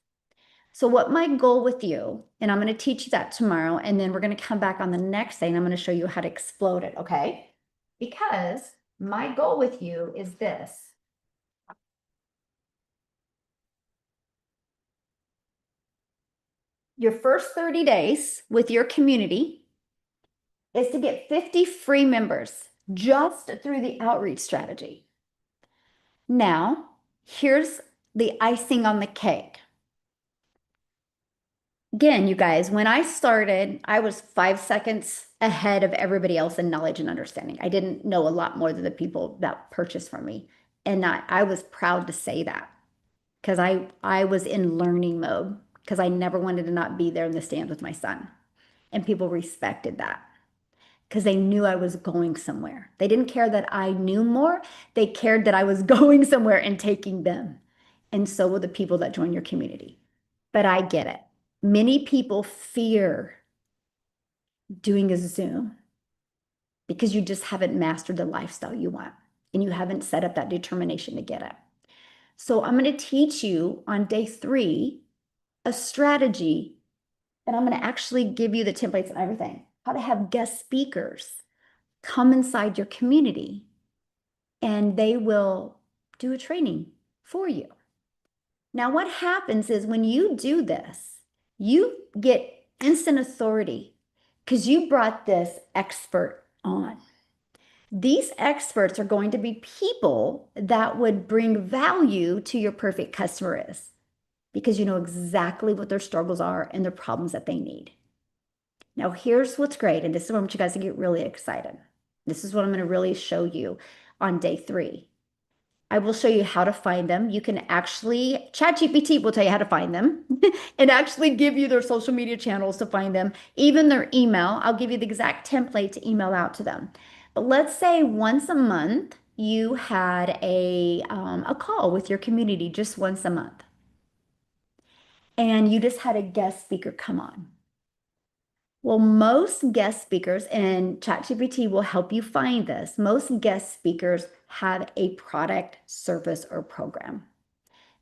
So what my goal with you, and I'm going to teach you that tomorrow, and then we're going to come back on the next day and I'm going to show you how to explode it, okay? Because my goal with you is this. Your first 30 days with your community is to get 50 free members just through the outreach strategy. Now, here's the icing on the cake. Again, you guys, when I started, I was 5 seconds ahead of everybody else in knowledge and understanding. I didn't know a lot more than the people that purchased from me. And I was proud to say that because I was in learning mode because I never wanted to not be there in the stand with my son. And people respected that because they knew I was going somewhere. They didn't care that I knew more. They cared that I was going somewhere and taking them. And so will the people that join your community. But I get it. Many people fear doing a Zoom because you just haven't mastered the lifestyle you want and you haven't set up that determination to get it. So I'm going to teach you on day 3 a strategy, and I'm going to actually give you the templates and everything, how to have guest speakers come inside your community and they will do a training for you. Now, what happens is when you do this, you get instant authority because you brought this expert on. These experts are going to be people that would bring value to your perfect customer is because you know exactly what their struggles are and their problems that they need. Now, here's what's great, and this is what I want you guys to get really excited. This is what I'm going to really show you on day 3. I will show you how to find them. You can actually, ChatGPT will tell you how to find them and actually give you their social media channels to find them, even their email. I'll give you the exact template to email out to them. But let's say once a month, you had a call with your community just once a month. And you just had a guest speaker come on. Well, most guest speakers, and ChatGPT will help you find this, most guest speakers have a product, service, or program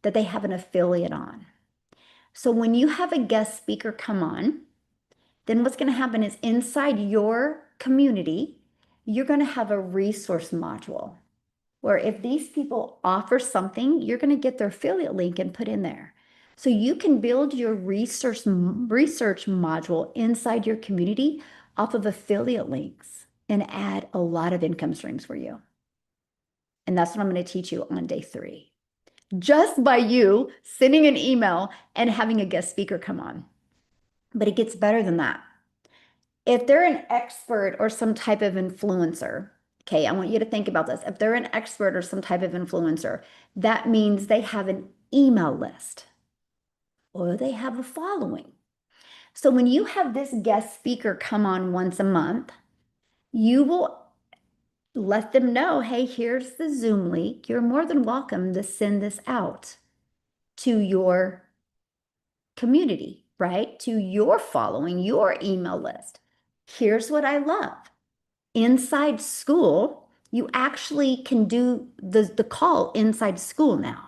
that they have an affiliate on. So when you have a guest speaker come on, then what's going to happen is inside your community, you're going to have a resource module where if these people offer something, you're going to get their affiliate link and put in there. So you can build your research module inside your community off of affiliate links and add a lot of income streams for you. And that's what I'm going to teach you on day 3. Just by you sending an email and having a guest speaker come on. But it gets better than that. If they're an expert or some type of influencer, okay, I want you to think about this. If they're an expert or some type of influencer, that means they have an email list or they have a following. So when you have this guest speaker come on once a month, you will let them know, hey, here's the Zoom link. You're more than welcome to send this out to your community, right? To your following, your email list. Here's what I love. Inside school, you actually can do the call inside school now,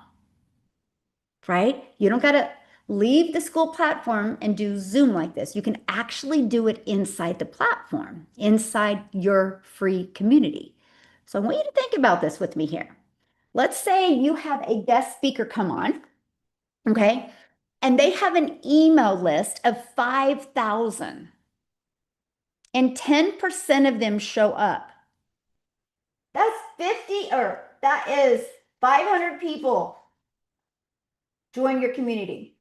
right? You don't got to leave the school platform and do Zoom like this. You can actually do it inside the platform, inside your free community. So I want you to think about this with me here. Let's say you have a guest speaker come on, okay? And they have an email list of 5,000 and 10% of them show up. That's 50, or that is 500 people join your community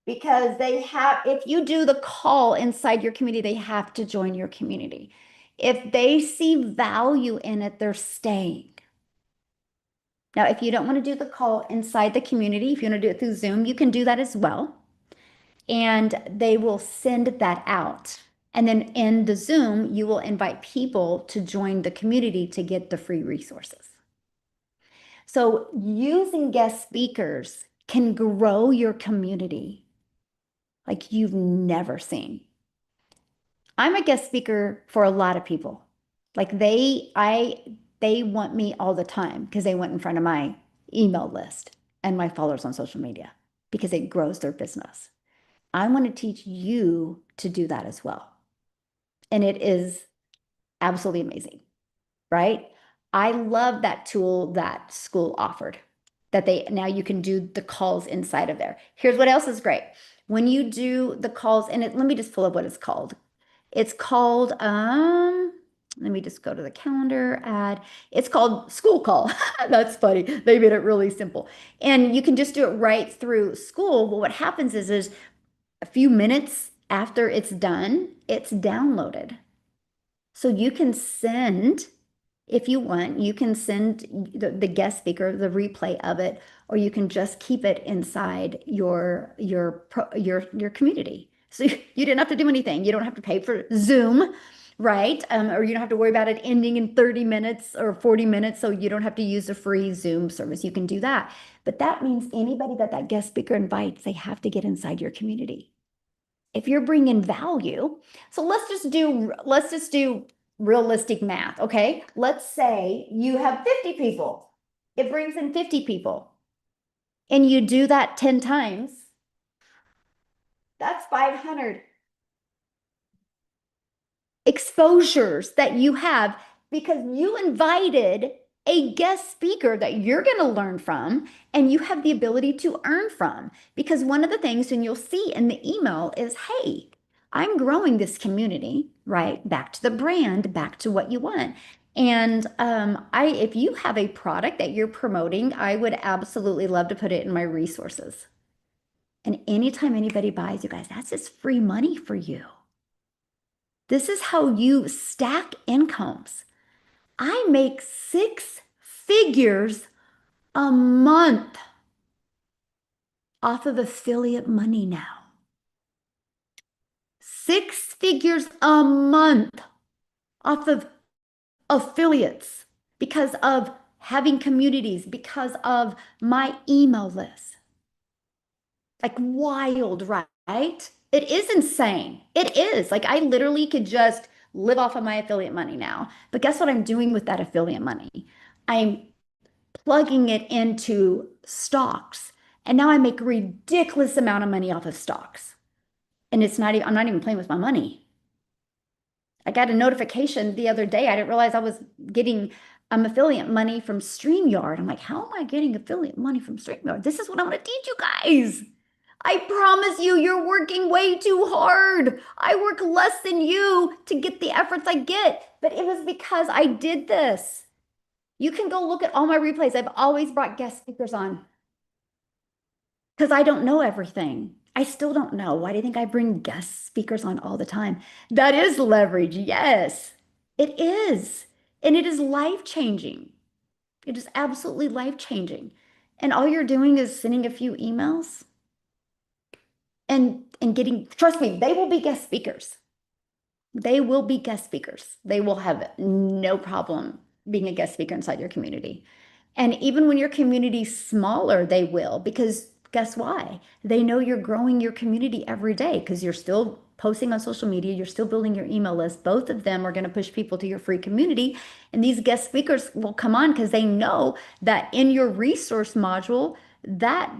because they have, if you do the call inside your community, they have to join your community. If they see value in it, they're staying. Now, if you don't want to do the call inside the community, if you want to do it through Zoom, you can do that as well. And they will send that out. And then in the Zoom, you will invite people to join the community to get the free resources. So using guest speakers can grow your community like you've never seen. I'm a guest speaker for a lot of people. Like they want me all the time because they went in front of my email list and my followers on social media because it grows their business. I want to teach you to do that as well. And it is absolutely amazing, right? I love that tool that school offered, that they now you can do the calls inside of there. Here's what else is great. When you do the calls, and let me just pull up what it's called. It's called, let me just go to the calendar ad. It's called School Call. That's funny. They made it really simple. And you can just do it right through school. But what happens is a few minutes after it's done, it's downloaded. So you can send, if you want, you can send the guest speaker the replay of it, or you can just keep it inside your community. So you didn't have to do anything. You don't have to pay for Zoom, right? Or you don't have to worry about it ending in 30 minutes or 40 minutes. So you don't have to use a free Zoom service. You can do that. But that means anybody that guest speaker invites, they have to get inside your community. If you're bringing value, so let's just do realistic math, okay? Let's say you have 50 people. It brings in 50 people. And you do that 10 times. That's 500 exposures that you have because you invited a guest speaker that you're going to learn from and you have the ability to earn from. Because one of the things, and you'll see in the email, is hey, I'm growing this community, right? Back to the brand, back to what you want. And if you have a product that you're promoting, I would absolutely love to put it in my resources. And anytime anybody buys, you guys, that's just free money for you. This is how you stack incomes. I make 6 figures a month off of affiliate money now. 6 figures a month off of affiliates because of having communities, because of my email list. Like wild, right? It is insane. It is. Like I literally could just live off of my affiliate money now. But guess what I'm doing with that affiliate money? I'm plugging it into stocks. And now I make a ridiculous amount of money off of stocks. And it's not even, I'm not even playing with my money. I got a notification the other day. I didn't realize I was getting affiliate money from StreamYard. I'm like, how am I getting affiliate money from StreamYard? This is what I'm going to teach you guys. I promise you, you're working way too hard. I work less than you to get the efforts I get, but it was because I did this. You can go look at all my replays. I've always brought guest speakers on because I don't know everything. I still don't know. Why do you think I bring guest speakers on all the time? That is leverage. Yes, it is. And it is life changing. It is absolutely life changing. And all you're doing is sending a few emails and getting, trust me, they will be guest speakers. They will be guest speakers. They will have no problem being a guest speaker inside your community. And even when your community's smaller, they will, because guess why? They know you're growing your community every day because you're still posting on social media, you're still building your email list. Both of them are going to push people to your free community. And these guest speakers will come on because they know that in your resource module, that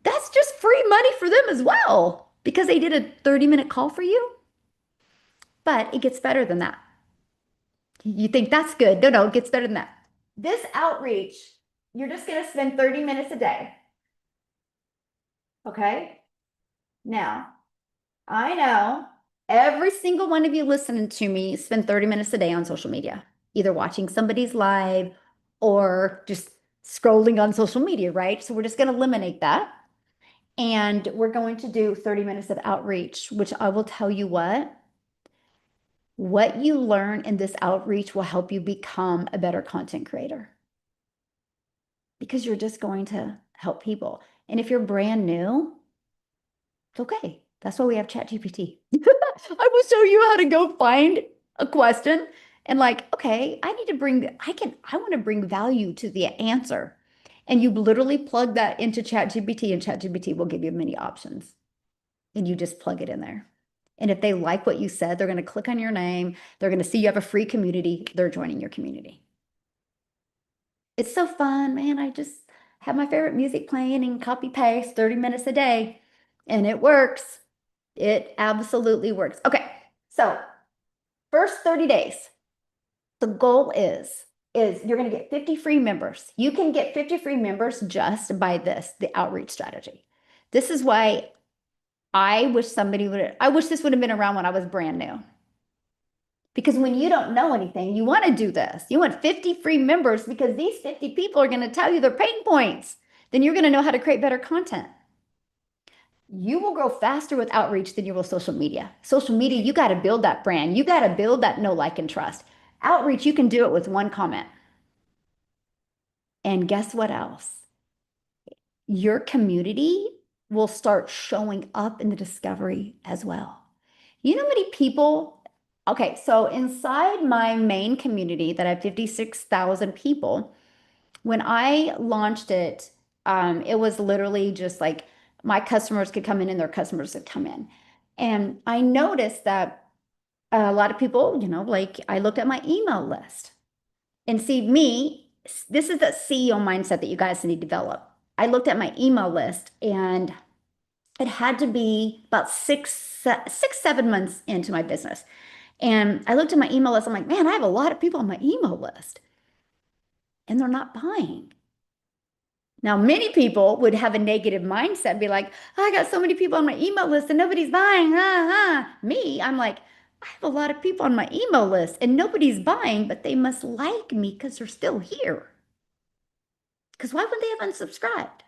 that's just free money for them as well because they did a 30-minute call for you. But it gets better than that. You think that's good. No, no, it gets better than that. This outreach, you're just going to spend 30 minutes a day. Okay. Now, I know every single one of you listening to me spend 30 minutes a day on social media, either watching somebody's live or just scrolling on social media, right? So we're just going to eliminate that. And we're going to do 30 minutes of outreach, which I will tell you what you learn in this outreach will help you become a better content creator because you're just going to help people. And if you're brand new, it's okay. That's why we have ChatGPT. I will show you how to go find a question and like, okay, I want to bring value to the answer. And you literally plug that into ChatGPT and ChatGPT will give you many options. And you just plug it in there. And if they like what you said, they're going to click on your name. They're going to see you have a free community. They're joining your community. It's so fun, man. I just have my favorite music playing and copy paste 30 minutes a day. And it works. It absolutely works. Okay. So first 30 days, the goal is you're going to get 50 free members. You can get 50 free members just by the outreach strategy. This is why I wish this would have been around when I was brand new. Because when you don't know anything, you want to do this. You want 50 free members because these 50 people are going to tell you their pain points. Then you're going to know how to create better content. You will grow faster with outreach than you will social media. Social media, you got to build that brand. You got to build that know, like, and trust. Outreach, you can do it with one comment. And guess what else? Your community will start showing up in the discovery as well. You know how many people? Okay, so inside my main community that I have 56,000 people, when I launched it, it was literally just like my customers could come in and their customers could come in. And I noticed that a lot of people, like I looked at my email list and see me, this is the CEO mindset that you guys need to develop. I looked at my email list and it had to be about 7 months into my business. And I looked at my email list. I'm like, man, I have a lot of people on my email list and they're not buying. Now, many people would have a negative mindset and be like, oh, I got so many people on my email list and nobody's buying. Me, I'm like, I have a lot of people on my email list and nobody's buying, but they must like me because they're still here. Because why would they have unsubscribed?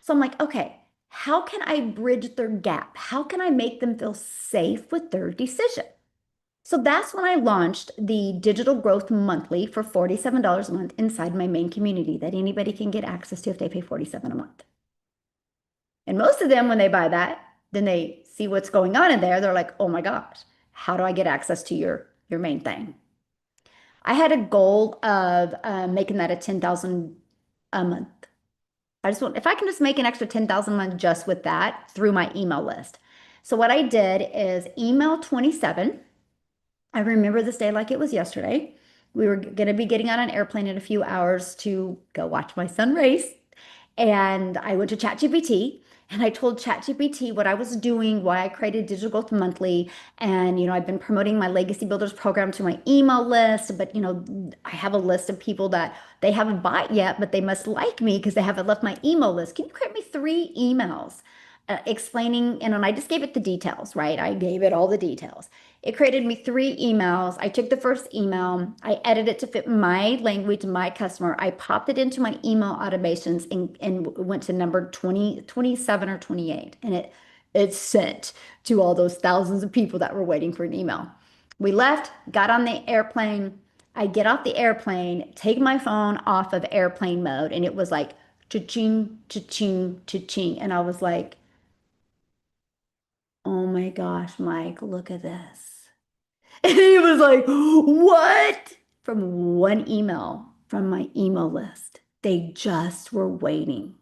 So I'm like, okay, how can I bridge their gap? How can I make them feel safe with their decision? So that's when I launched the Digital Growth Monthly for $47 a month inside my main community that anybody can get access to if they pay $47 a month. And most of them, when they buy that, then they see what's going on in there. They're like, oh my gosh, how do I get access to your main thing? I had a goal of making that a 10,000 a month. If I can just make an extra 10,000 a month just with that through my email list. So what I did is email 27. I remember this day like it was yesterday. We were going to be getting on an airplane in a few hours to go watch my son race. And I went to ChatGPT and I told ChatGPT what I was doing, why I created Digital Growth Monthly. And, I've been promoting my Legacy Builders program to my email list. But, I have a list of people that they haven't bought yet, but they must like me because they haven't left my email list. Can you create me 3 emails? Explaining, and I just gave it the details, right? I gave it all the details. It created me 3 emails. I took the first email, I edited it to fit my language, my customer. I popped it into my email automations and went to number 20, 27 or 28. And It's sent to all those thousands of people that were waiting for an email. We left, got on the airplane. I get off the airplane, take my phone off of airplane mode, and it was like cha-ching, cha-ching, cha-ching. And I was like, oh my gosh, Mike, look at this. And he was like, what? From one email from my email list. They just were waiting.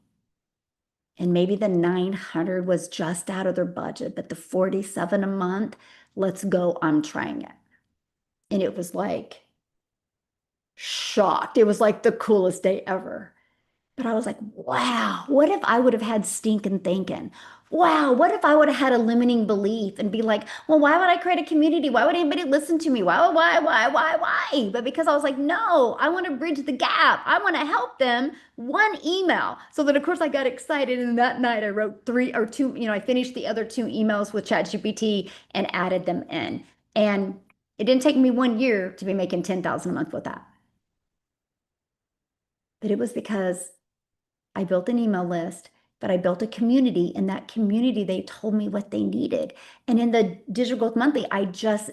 And maybe the 900 was just out of their budget, but the 47 a month, let's go, I'm trying it. And it was like shocked. It was like the coolest day ever. But I was like, wow, what if I would have had stinking thinking? Wow, what if I would have had a limiting belief and be like, well, why would I create a community? Why would anybody listen to me? Why? But because I was like, no, I want to bridge the gap. I want to help them one email. So then, of course, I got excited. And that night I wrote three or two, I finished the other two emails with ChatGPT and added them in. And it didn't take me 1 year to be making 10,000 a month with that. But it was because I built an email list, but I built a community. In that community, they told me what they needed. And in the Digital Growth Monthly, I just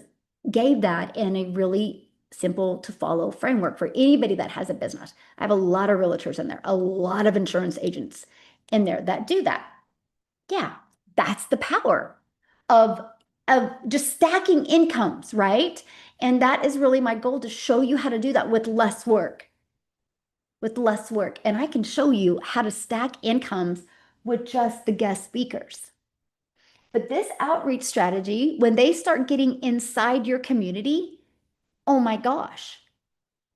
gave that in a really simple to follow framework for anybody that has a business. I have a lot of realtors in there, a lot of insurance agents in there that do that. Yeah, that's the power of just stacking incomes, right? And that is really my goal, to show you how to do that with less work, with less work. And I can show you how to stack incomes with just the guest speakers. But this outreach strategy, when they start getting inside your community, oh my gosh,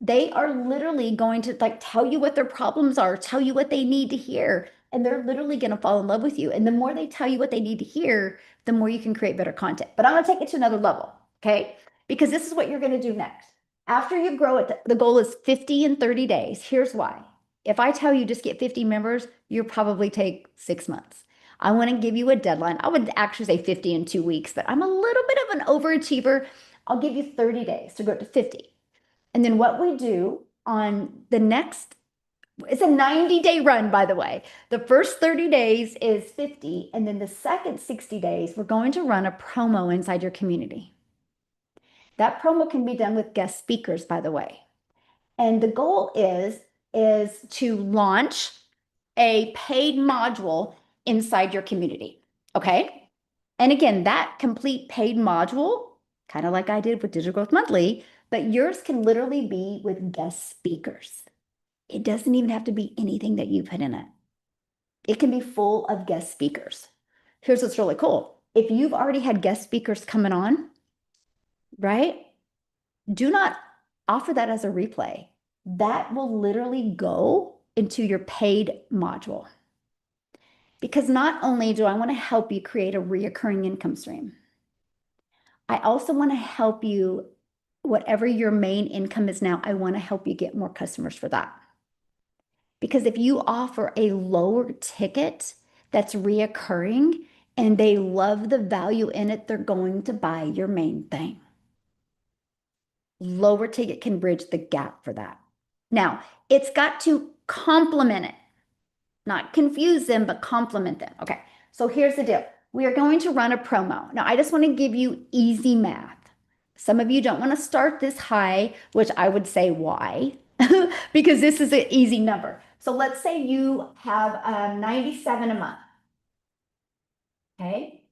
they are literally going to like tell you what their problems are, tell you what they need to hear, and they're literally going to fall in love with you. And the more they tell you what they need to hear, the more you can create better content. But I'm going to take it to another level, okay? Because this is what you're going to do next. After you grow it, the goal is 50 in 30 days. Here's why. If I tell you just get 50 members, you'll probably take 6 months. I want to give you a deadline. I would actually say 50 in 2 weeks, but I'm a little bit of an overachiever. I'll give you 30 days to go to 50. And then what we do on the next, it's a 90-day run, by the way. The first 30 days is 50. And then the second 60 days, we're going to run a promo inside your community. That promo can be done with guest speakers, by the way. And the goal is to launch a paid module inside your community. Okay. And again, that complete paid module, kind of like I did with Digital Growth Monthly, but yours can literally be with guest speakers. It doesn't even have to be anything that you put in it. It can be full of guest speakers. Here's what's really cool. If you've already had guest speakers coming on, right? Do not offer that as a replay. That will literally go into your paid module. Because not only do I want to help you create a reoccurring income stream, I also want to help you, whatever your main income is now, I want to help you get more customers for that. Because if you offer a lower ticket that's reoccurring and they love the value in it, they're going to buy your main thing. Lower ticket can bridge the gap for that. Now, it's got to complement it, not confuse them, but complement them. Okay, so here's the deal. We are going to run a promo. Now, I just want to give you easy math. Some of you don't want to start this high, which I would say why? Because this is an easy number. So let's say you have 97 a month. Okay.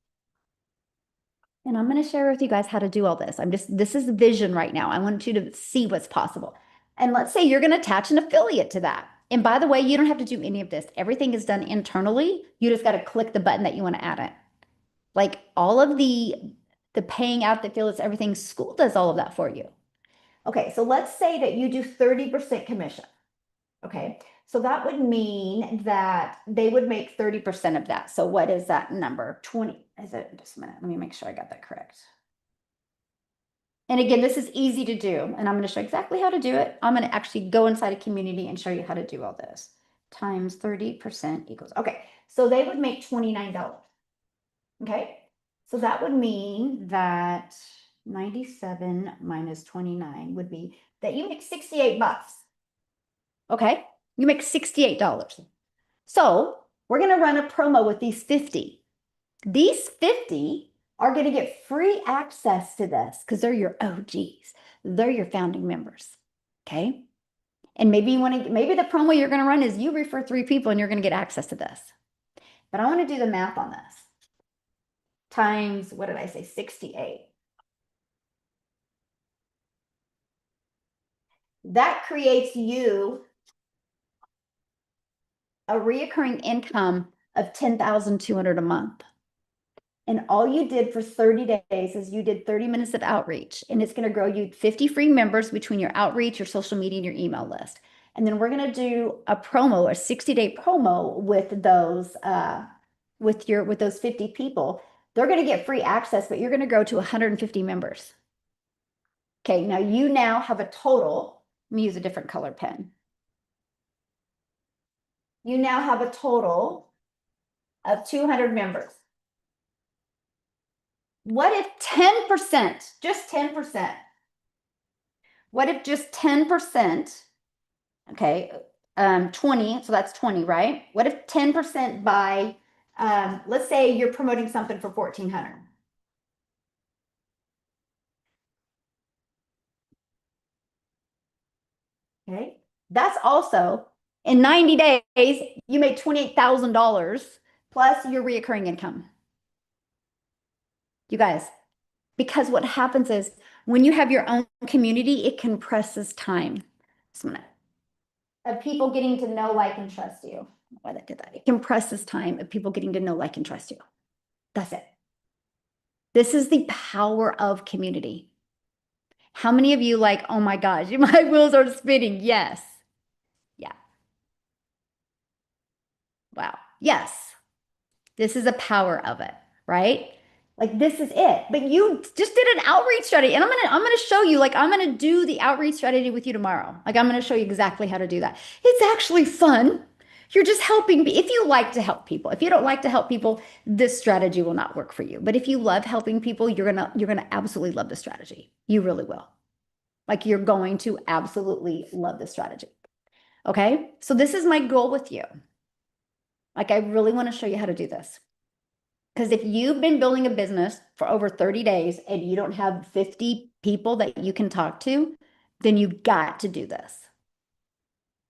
And I'm going to share with you guys how to do all this. This is vision right now. I want you to see what's possible. And let's say you're going to attach an affiliate to that. And by the way, you don't have to do any of this. Everything is done internally. You just got to click the button that you want to add it. Like all of the paying out the affiliates, everything, school does all of that for you. Okay, so let's say that you do 30% commission. Okay, so that would mean that they would make 30% of that. So what is that number? 20, is it, just a minute, let me make sure I got that correct. And again, this is easy to do, and I'm going to show exactly how to do it. I'm going to actually go inside a community and show you how to do all this. Times 30% equals, okay, so they would make $29. Okay, so that would mean that 97 minus 29 would be that you make 68 bucks. Okay, you make $68. So we're going to run a promo with these 50. These 50 are going to get free access to this because they're your OGs. They're your founding members. Okay. And maybe you want to, maybe the promo you're going to run is you refer 3 people and you're going to get access to this. But I want to do the math on this. Times, what did I say? 68. That creates you a reoccurring income of 10,200 a month. And all you did for 30 days is you did 30 minutes of outreach, and it's going to grow you 50 free members between your outreach, your social media, and your email list. And then we're going to do a promo, a 60-day promo with those with those 50 people. They're going to get free access, but you're going to grow to 150 members. Okay, now you now have a total. Let me use a different color pen. You now have a total of 200 members. What if 10%, just 10%? What if just 10%, okay, 20, so that's 20, right? What if 10% by, let's say you're promoting something for 1,400. Okay, that's also, in 90 days, you made $28,000 plus your reoccurring income. You guys, because what happens is when you have your own community, it compresses time. Just a minute. Of people getting to know, like, and trust you. Why that did that? It compresses time of people getting to know, like, and trust you. That's it. This is the power of community. How many of you like, oh my gosh, my wheels are spinning? Yes. Yeah. Wow. Yes. This is a power of it, right? Like this is it. But you just did an outreach strategy. And I'm gonna show you, like I'm gonna do the outreach strategy with you tomorrow. Like I'm gonna show you exactly how to do that. It's actually fun. You're just helping. If you like to help people, if you don't like to help people, this strategy will not work for you. But if you love helping people, you're gonna absolutely love the strategy. You really will. Like you're going to absolutely love this strategy. Okay. So this is my goal with you. Like I really want to show you how to do this. Because if you've been building a business for over 30 days and you don't have 50 people that you can talk to, then you've got to do this.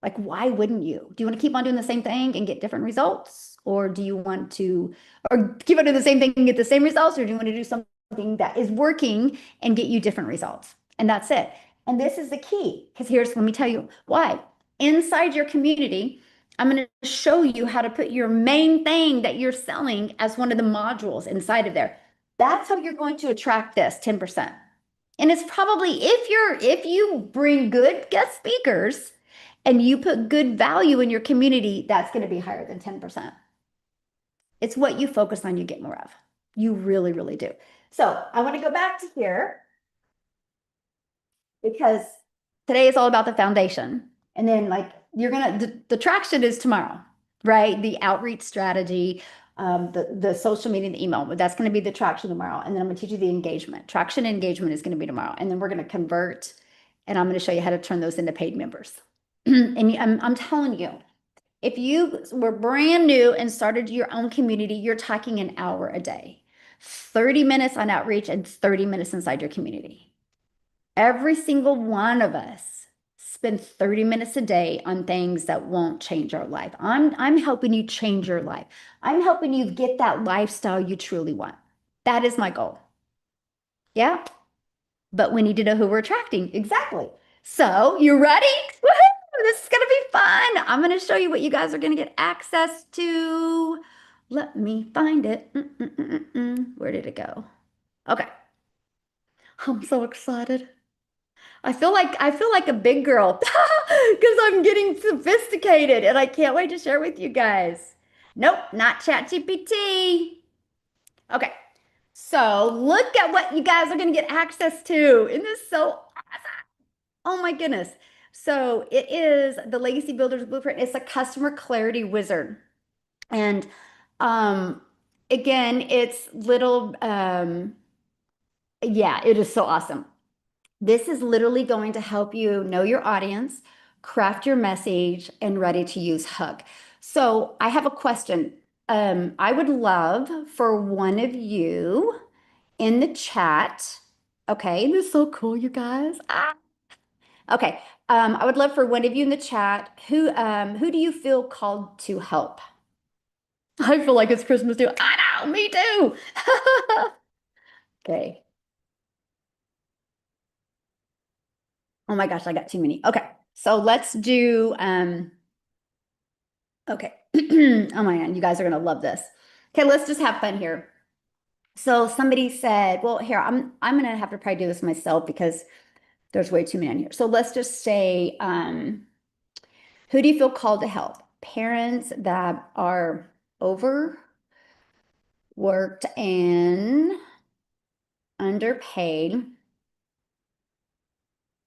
Like, why wouldn't you? Do you want to keep on doing the same thing and get different results? Or do you want to, or keep on doing the same thing and get the same results? Or do you want to do something that is working and get you different results? And that's it. And this is the key. Because let me tell you why. Inside your community, I'm going to show you how to put your main thing that you're selling as one of the modules inside of there. That's how you're going to attract this 10%. And it's probably if you bring good guest speakers and you put good value in your community, that's going to be higher than 10%. It's what you focus on, you get more of. You really, really do. So I want to go back to here because today is all about the foundation. And then like the traction is tomorrow, right? The outreach strategy, the social media and the email, that's going to be the traction tomorrow. And then I'm going to teach you the engagement. Traction and engagement is going to be tomorrow. And then we're going to convert and I'm going to show you how to turn those into paid members. And I'm telling you, if you were brand new and started your own community, you're talking an hour a day, 30 minutes on outreach and 30 minutes inside your community. Every single one of us spend 30 minutes a day on things that won't change our life. I'm helping you change your life. I'm helping you get that lifestyle you truly want. That is my goal. Yeah. But we need to know who we're attracting. Exactly. So you ready? Woohoo! This is going to be fun. I'm going to show you what you guys are going to get access to. Let me find it. Where did it go? Okay. I'm so excited. I feel like a big girl because I'm getting sophisticated and I can't wait to share with you guys. Nope, not ChatGPT. Okay. So look at what you guys are going to get access to. Isn't this so awesome? Oh my goodness. So it is the Legacy Builders Blueprint. It's a customer clarity wizard. And um, again, it's little, yeah, it is so awesome. This is literally going to help you know your audience, craft your message, and ready to use hook. So I have a question. I would love for one of you in the chat. Okay, this is so cool, you guys. Ah. Okay, I would love for one of you in the chat. Who do you feel called to help? I feel like it's Christmas too. I know, me too. Okay. Oh my gosh, I got too many. Okay, so let's do okay. Oh my God, you guys are gonna love this. Okay, let's just have fun here. So somebody said, well, here, I'm gonna have to probably do this myself because there's way too many in here. So let's just say, who do you feel called to help? Parents that are overworked and underpaid.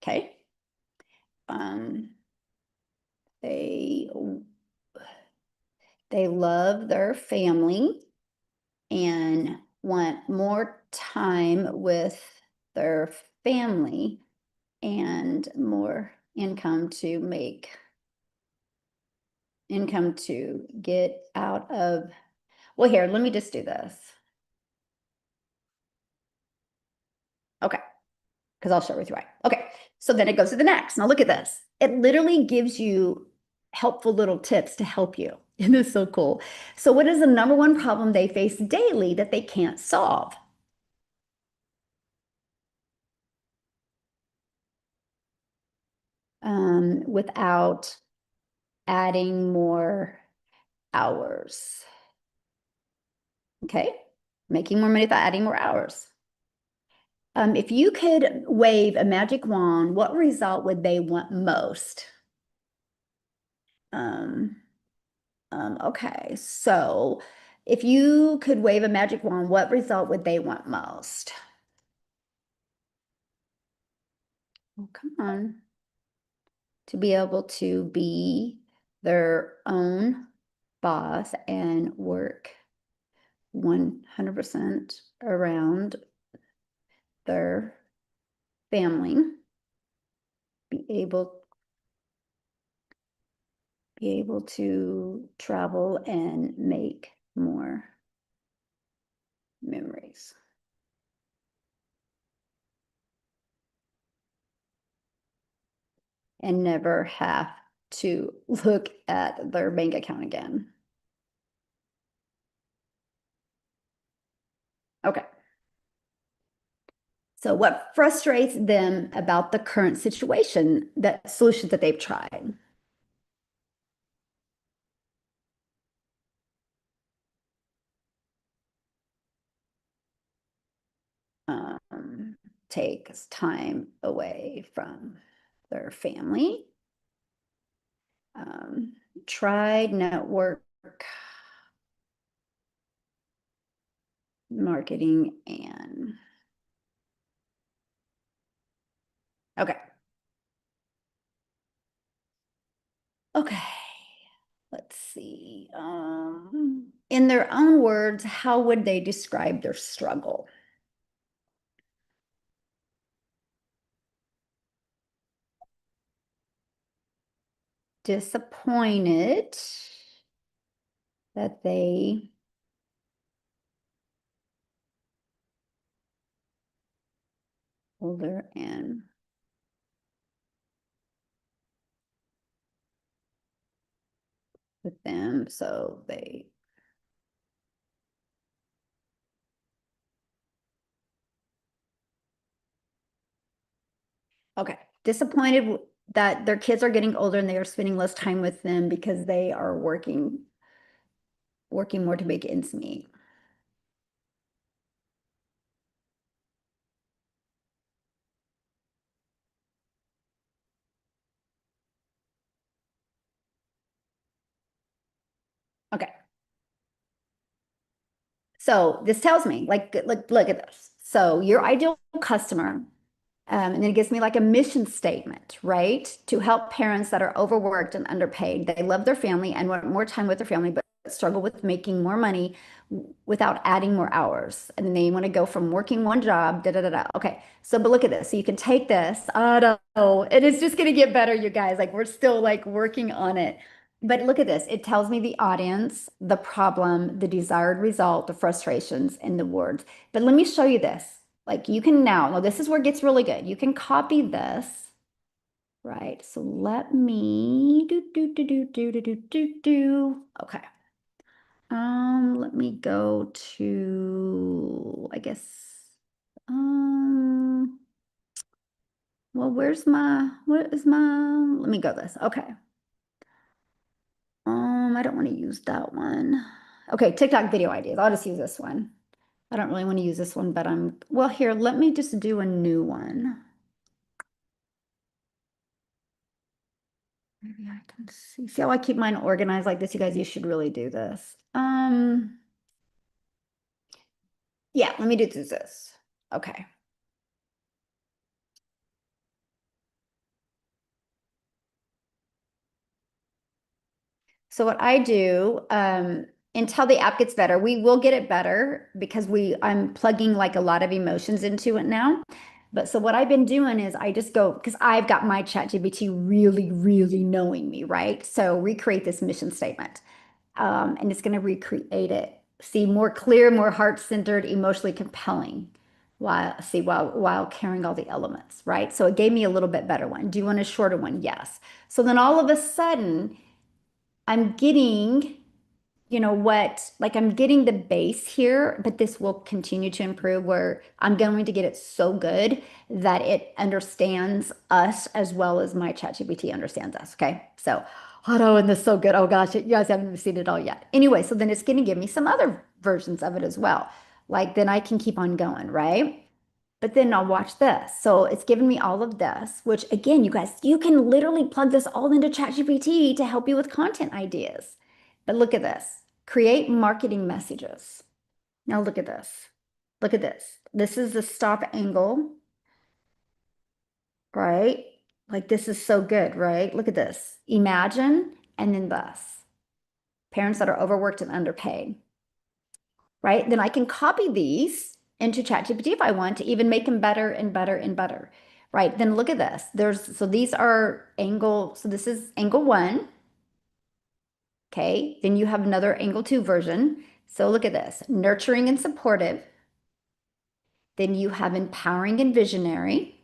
Okay. Um, they they love their family and want more time with their family and more income to get out of. Well, here, let me just do this. Okay, because I'll share with you right. Okay, so then it goes to the next. Now look at this. It literally gives you helpful little tips to help you. It is so cool. So what is the number one problem they face daily that they can't solve? Without adding more hours. Okay, making more money without adding more hours. If you could wave a magic wand, what result would they want most? Um, okay, so if you could wave a magic wand, what result would they want most? Oh, come on. To be able to be their own boss and work 100% around their family, be able to travel and make more memories and never have to look at their bank account again. Okay. So what frustrates them about the current situation, the solutions that they've tried? Um, Takes time away from their family. Um, Tried network marketing and okay. Okay. Let's see. In their own words, how would they describe their struggle? Disappointed that they older and with them, so they okay. Disappointed that their kids are getting older and they are spending less time with them because they are working more to make ends meet. Okay. So this tells me, like, look at this. So your ideal customer, and then it gives me like a mission statement, right? To help parents that are overworked and underpaid. They love their family and want more time with their family, but struggle with making more money without adding more hours. And then they want to go from working one job, da da da da. Okay, so but look at this. So you can take this. I don't know. It is just going to get better, you guys. Like we're still like working on it. But look at this. It tells me the audience, the problem, the desired result, the frustrations, and the words. But let me show you this. Like you can now, this is where it gets really good. You can copy this, right? So let me do. Okay. Let me go to, I guess, um, well, what is my, let me go this. Okay. I don't want to use that one. Okay, TikTok video ideas. I'll just use this one. I don't really want to use this one, but well, here, let me just do a new one. Maybe I can see. See how I keep mine organized like this? You guys, you should really do this. Yeah, let me do this. Okay. So what I do, until the app gets better, we will get it better because I'm plugging like a lot of emotions into it now. But so what I've been doing is I just go because I've got my ChatGPT really, really knowing me, right? So recreate this mission statement. And it's going to recreate it. See, more clear, more heart-centered, emotionally compelling, while carrying all the elements, right? So it gave me a little bit better one. Do you want a shorter one? Yes. So then all of a sudden, I'm getting, like I'm getting the base here, but this will continue to improve where I'm going to get it so good that it understands us as well as my ChatGPT understands us. Okay. So, oh, and this is so good. Oh gosh, you guys haven't even seen it all yet. Anyway, so then it's going to give me some other versions of it as well. Like then I can keep on going, right? But then I'll watch this. So it's given me all of this, which again, you guys, you can literally plug this all into ChatGPT to help you with content ideas. But look at this. Create marketing messages. Now look at this. Look at this. This is the stop angle, right? Like this is so good, right? Look at this. Imagine and then thus. Parents that are overworked and underpaid, right? Then I can copy these into ChatGPT if I want to even make them better and better and better, right? Then look at this. So these are angle, so this is angle one, okay? Then you have another angle two version. So look at this, nurturing and supportive. Then you have empowering and visionary,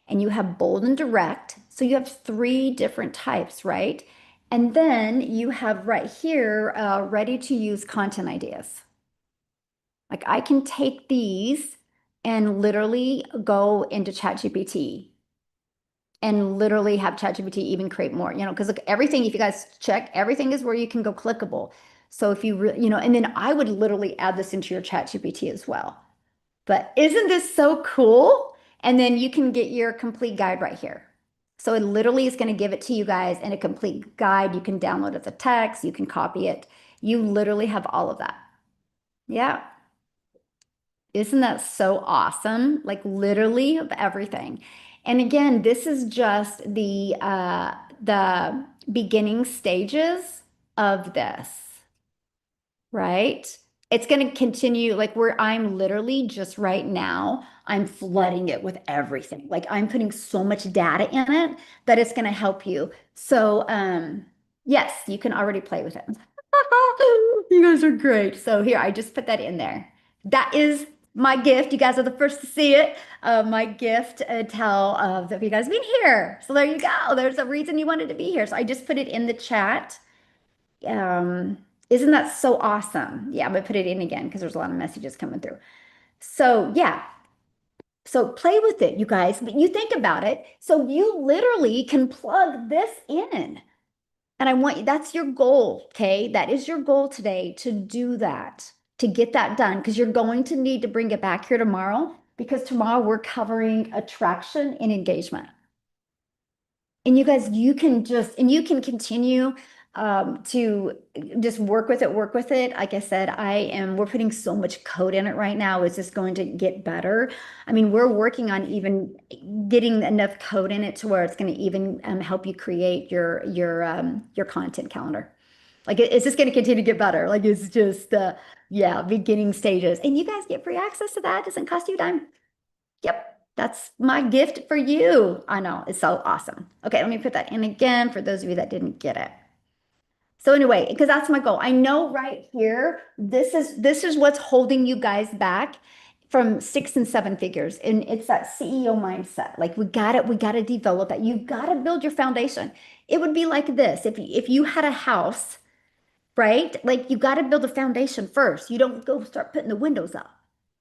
and you have bold and direct. So you have three different types, right? And then you have right here, ready to use content ideas. Like I can take these and literally go into ChatGPT and literally have ChatGPT even create more, because look, everything, if you guys check, everything is where you can go clickable. So if you really, and then I would literally add this into your ChatGPT as well. But isn't this so cool? And then you can get your complete guide right here. So it literally is going to give it to you guys in a complete guide. You can download it the text, you can copy it. You literally have all of that. Yeah. Isn't that so awesome? Like literally of everything. And again, this is just the beginning stages of this, right? It's going to continue like where I'm literally just right now, I'm flooding it with everything. Like I'm putting so much data in it that it's going to help you. So, yes, you can already play with it. You guys are great. So here, I just put that in there. That is my gift. You guys are the first to see it. My gift tell of you guys being here. So there you go. There's a reason you wanted to be here. So I just put it in the chat. Um, isn't that so awesome? Yeah, I'm gonna put it in again because there's a lot of messages coming through. So yeah, so play with it, you guys. But you think about it. So you literally can plug this in. And I want you, that's your goal, okay? That is your goal today to do that, to get that done, because you're going to need to bring it back here tomorrow because tomorrow we're covering attraction and engagement. And you guys, you can continue to just work with it. Like I said, we're putting so much code in it right now. It's just going to get better. I mean, we're working on even getting enough code in it to where it's going to even help you create your content calendar. Like it's just going to continue to get better. Like it's just, yeah, beginning stages. And you guys get free access to that. It doesn't cost you a dime. Yep, that's my gift for you. I know, it's so awesome. Okay, let me put that in again for those of you that didn't get it. So anyway, because that's my goal. I know right here, this is what's holding you guys back from six and seven figures. And it's that CEO mindset. Like we gotta develop that. You've got to build your foundation. It would be like this. If you had a house, right? Like you got to build a foundation first. You don't go start putting the windows up.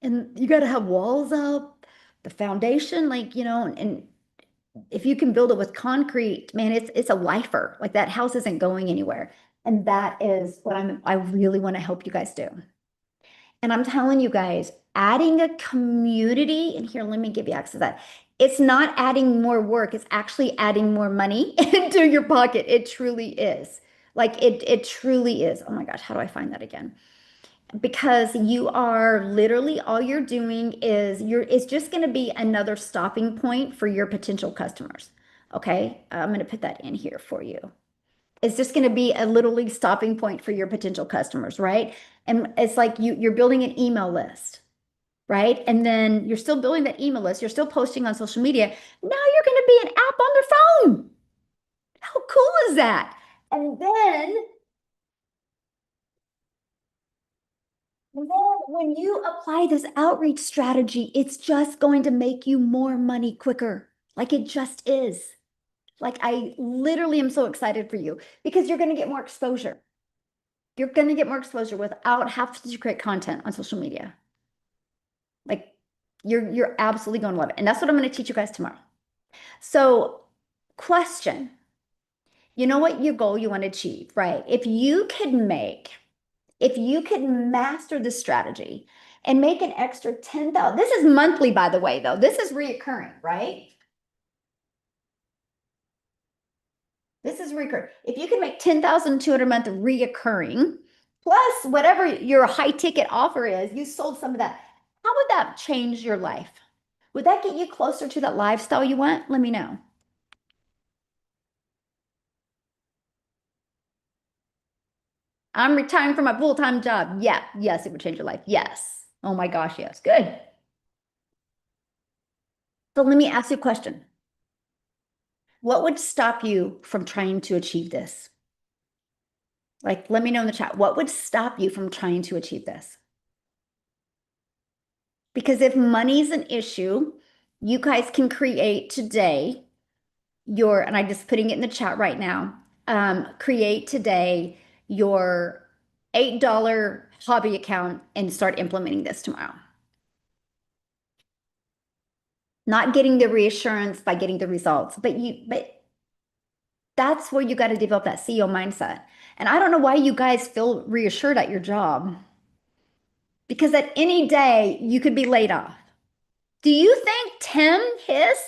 And you got to have walls up, the foundation, like, and if you can build it with concrete, man, it's a lifer. Like that house isn't going anywhere. And that is what I really want to help you guys do. And I'm telling you guys, adding a community, and here, let me give you access to that. It's not adding more work, it's actually adding more money into your pocket. It truly is. Like it truly is. Oh my gosh, how do I find that again? Because you are literally all you're doing is it's just going to be another stopping point for your potential customers. Okay, I'm going to put that in here for you. It's just going to be a literally stopping point for your potential customers, right? And it's like you're building an email list, right? And then you're still building that email list, you're still posting on social media. Now you're going to be an app on their phone. How cool is that? And then And then when you apply this outreach strategy, it's just going to make you more money quicker. Like it just is. Like I literally am so excited for you because you're going to get more exposure. You're going to get more exposure without having to create content on social media. Like you're absolutely going to love it. And that's what I'm going to teach you guys tomorrow. So, question. You know what your goal you want to achieve, right? If you could master this strategy and make an extra 10,000, this is monthly, by the way, though. This is reoccurring, right? This is recurring. If you can make 10,200 a month reoccurring, plus whatever your high ticket offer is, you sold some of that. How would that change your life? Would that get you closer to that lifestyle you want? Let me know. I'm retiring from my full-time job. Yeah, yes, it would change your life. Yes. Oh my gosh, yes. Good. So let me ask you a question. What would stop you from trying to achieve this? Like, let me know in the chat. What would stop you from trying to achieve this? Because if money's an issue, you guys can create today and I'm just putting it in the chat right now. Create today your $8 hobby account and start implementing this tomorrow. Not getting the reassurance by getting the results, but that's where you got to develop that CEO mindset. And I don't know why you guys feel reassured at your job because at any day you could be laid off. Do you think Tim Hiss,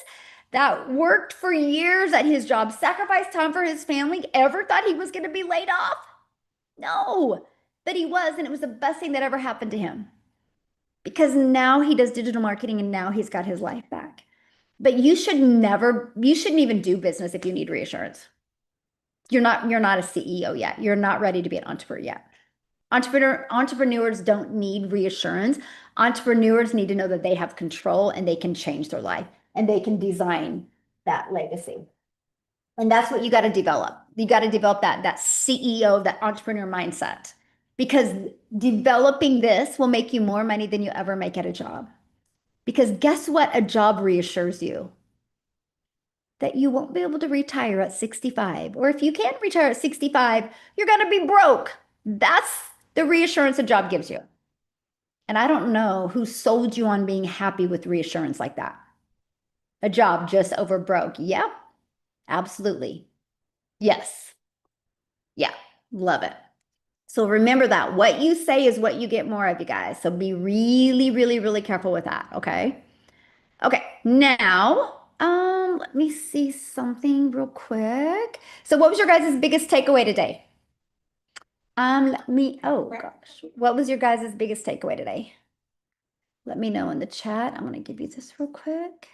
that worked for years at his job, sacrificed time for his family, ever thought he was going to be laid off? No, but he was, and it was the best thing that ever happened to him because now he does digital marketing and now he's got his life back. But you shouldn't even do business if you need reassurance. You're not a CEO yet. You're not ready to be an entrepreneur yet. Entrepreneurs don't need reassurance. Entrepreneurs need to know that they have control and they can change their life and they can design that legacy. And that's what you got to develop. You got to develop that CEO, that entrepreneur mindset. Because developing this will make you more money than you ever make at a job. Because guess what? A job reassures you that you won't be able to retire at 65. Or if you can retire at 65, you're going to be broke. That's the reassurance a job gives you. And I don't know who sold you on being happy with reassurance like that. A job just over broke. Yep, absolutely. Yes. Yeah, love it. So remember that what you say is what you get more of, you guys. So be really, really, really careful with that. Okay. Okay. Now, let me see something real quick. So what was your guys' biggest takeaway today? Oh gosh, what was your guys' biggest takeaway today? Let me know in the chat. I'm gonna give you this real quick.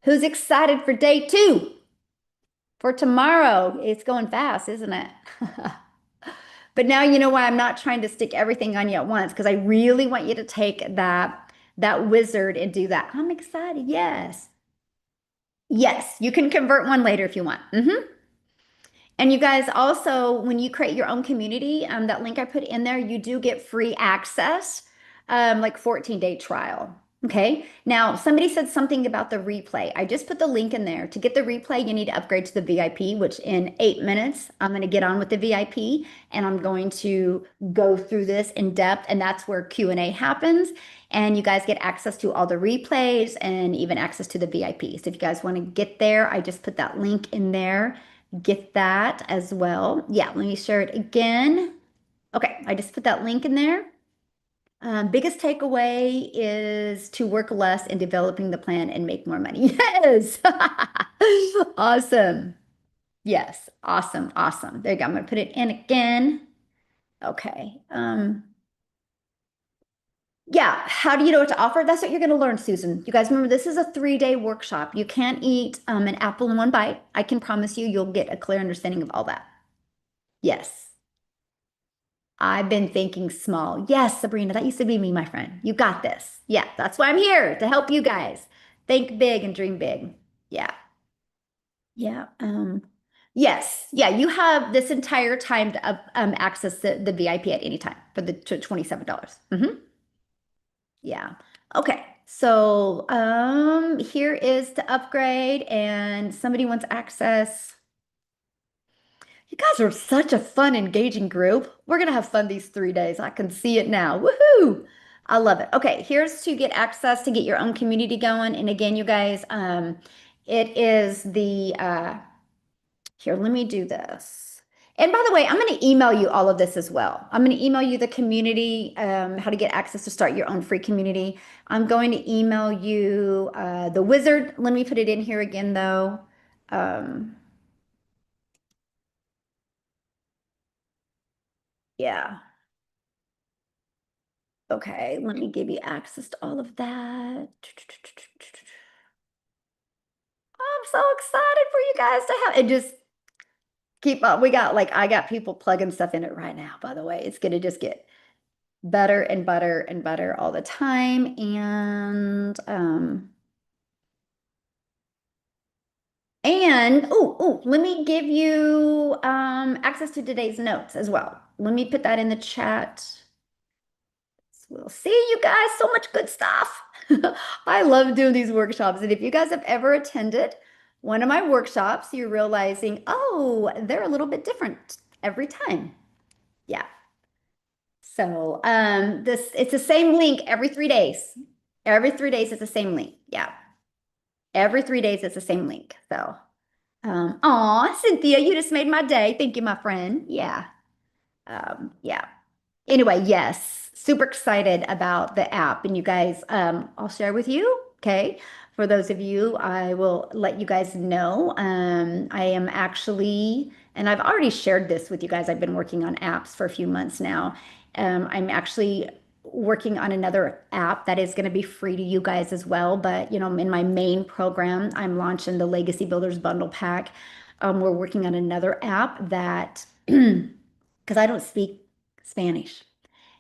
Who's excited for day 2? For tomorrow? It's going fast, isn't it? But now you know why I'm not trying to stick everything on you at once because I really want you to take that wizard and do that. I'm excited. Yes. Yes, you can convert one later if you want. And you guys also, when you create your own community, that link I put in there, you do get free access, like 14-day trial. Okay. Now, somebody said something about the replay. I just put the link in there. To get the replay, you need to upgrade to the VIP, which in 8 minutes, I'm going to get on with the VIP and I'm going to go through this in depth. And that's where Q&A happens. And you guys get access to all the replays and even access to the VIP. So if you guys want to get there, I just put that link in there. Get that as well. Yeah, let me share it again. Okay, I just put that link in there. Biggest takeaway is to work less in developing the plan and make more money. Yes. Awesome. Yes. Awesome. Awesome. There you go. I'm going to put it in again. Okay. Yeah. How do you know what to offer? That's what you're going to learn, Susan. You guys remember this is a 3-day workshop. You can't eat an apple in one bite. I can promise you, you'll get a clear understanding of all that. Yes. I've been thinking small. Yes, Sabrina, that used to be me, my friend. You got this. Yeah, that's why I'm here to help you guys. Think big and dream big. Yeah. Yeah. Yes. Yeah, you have this entire time to access the VIP at any time for the $27. Yeah. Okay. So here is the upgrade and somebody wants access. You guys are such a fun, engaging group. We're gonna have fun these 3 days. I can see it now. Woohoo! I love it. Okay, here's to get access to get your own community going. And again, you guys, it is the here, let me do this. And by the way, I'm going to email you all of this as well. I'm going to email you the community, how to get access to start your own free community. I'm going to email you the wizard. Let me put it in here again, though. Um, yeah. Okay, let me give you access to all of that. I'm so excited for you guys to have it. Just keep up. We got like I got people plugging stuff in it right now, by the way. It's gonna just get better and better and better all the time. And let me give you access to today's notes as well. Let me put that in the chat. We'll see you guys. So much good stuff. I love doing these workshops. And if you guys have ever attended one of my workshops, you're realizing, oh, they're a little bit different every time. Yeah. So this it's the same link every 3 days. Every 3 days it's the same link. Yeah. Every 3 days it's the same link. So aw, Cynthia, you just made my day. Thank you, my friend. Yeah. Yeah. Anyway, yes, super excited about the app. And you guys, I'll share with you. Okay. For those of you, I will let you guys know. I am actually, and I've already shared this with you guys. I've been working on apps for a few months now. I'm actually working on another app that is going to be free to you guys as well. But, in my main program, I'm launching the Legacy Builders Bundle Pack. We're working on another app that, because I don't speak Spanish.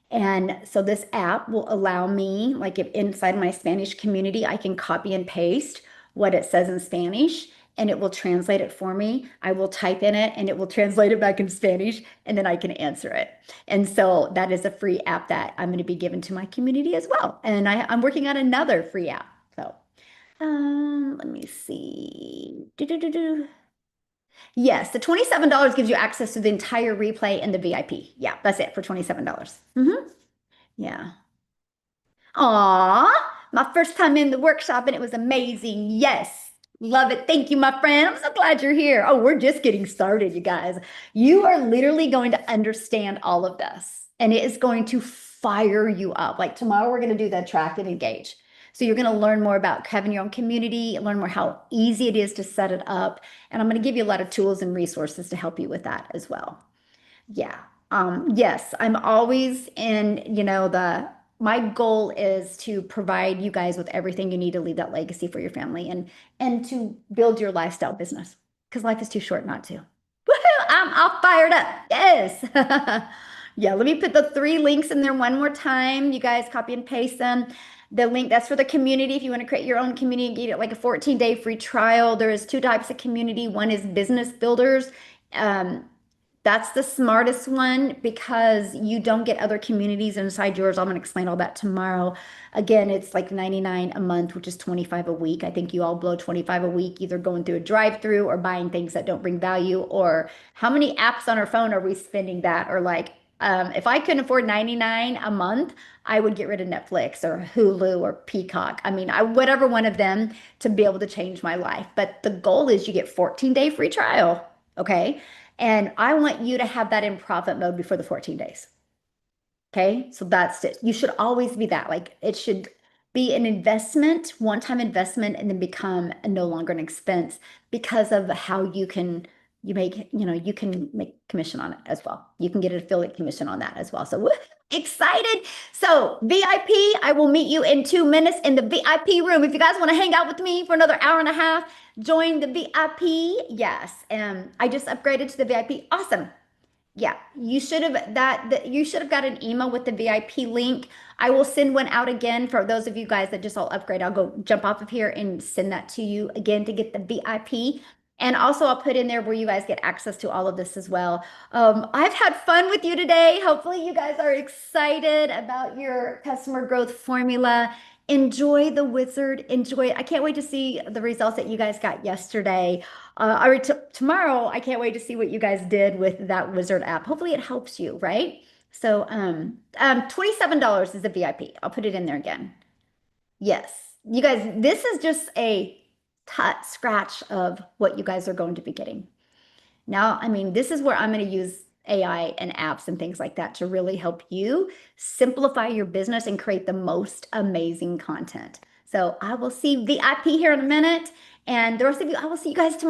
And so this app will allow me, like if inside my Spanish community, I can copy and paste what it says in Spanish and it will translate it for me. I will type in it and it will translate it back in Spanish and then I can answer it. And so that is a free app that I'm going to be giving to my community as well. And I'm working on another free app. So let me see. Yes, the $27 gives you access to the entire replay and the VIP. Yeah, that's it for $27. Yeah. Aw, my first time in the workshop and it was amazing. Yes. Love it. Thank you, my friend. I'm so glad you're here. Oh, we're just getting started, you guys. You are literally going to understand all of this and it is going to fire you up. Like tomorrow, we're going to do the attract and engage. So you're going to learn more about having your own community, learn more how easy it is to set it up. And I'm going to give you a lot of tools and resources to help you with that as well. Yeah. Yes, I'm always in, my goal is to provide you guys with everything you need to leave that legacy for your family and to build your lifestyle business because life is too short not to. Woohoo! I'm all fired up. Yes. Yeah, let me put the 3 links in there one more time. You guys copy and paste them. The link that's for the community. If you want to create your own community, get it like a 14-day free trial. There is 2 types of community. One is business builders That's the smartest one because you don't get other communities inside yours. I'm going to explain all that tomorrow. Again, it's like 99 a month, which is 25 a week. I think you all blow 25 a week, either going through a drive-through or buying things that don't bring value. Or how many apps on our phone are we spending that? Or like, if I couldn't afford 99 a month, I would get rid of Netflix or Hulu or Peacock. I mean, whatever one of them to be able to change my life. But the goal is you get 14-day free trial. Okay. And I want you to have that in profit mode before the 14 days. Okay. So that's it. You should always be that. Like it should be an investment, one-time investment, and then become no longer an expense because of how you can make commission on it as well. You can get an affiliate commission on that as well. So excited. So VIP, I will meet you in 2 minutes in the VIP room. If you guys want to hang out with me for another hour and a half, join the VIP. Yes. And I just upgraded to the VIP. Awesome. Yeah, you should have got an email with the VIP link. I will send one out again for those of you guys that just all upgrade. I'll go jump off of here and send that to you again to get the VIP. And also I'll put in there where you guys get access to all of this as well. I've had fun with you today. Hopefully you guys are excited about your customer growth formula. Enjoy the wizard. Enjoy it. I can't wait to see the results that you guys got yesterday. Or tomorrow, I can't wait to see what you guys did with that wizard app. Hopefully it helps you, right? So, $27 is the VIP. I'll put it in there again. Yes. You guys, this is just a scratch of what you guys are going to be getting. Now, I mean, this is where I'm going to use AI and apps and things like that to really help you simplify your business and create the most amazing content. So I will see VIP here in a minute. And the rest of you, I will see you guys tomorrow.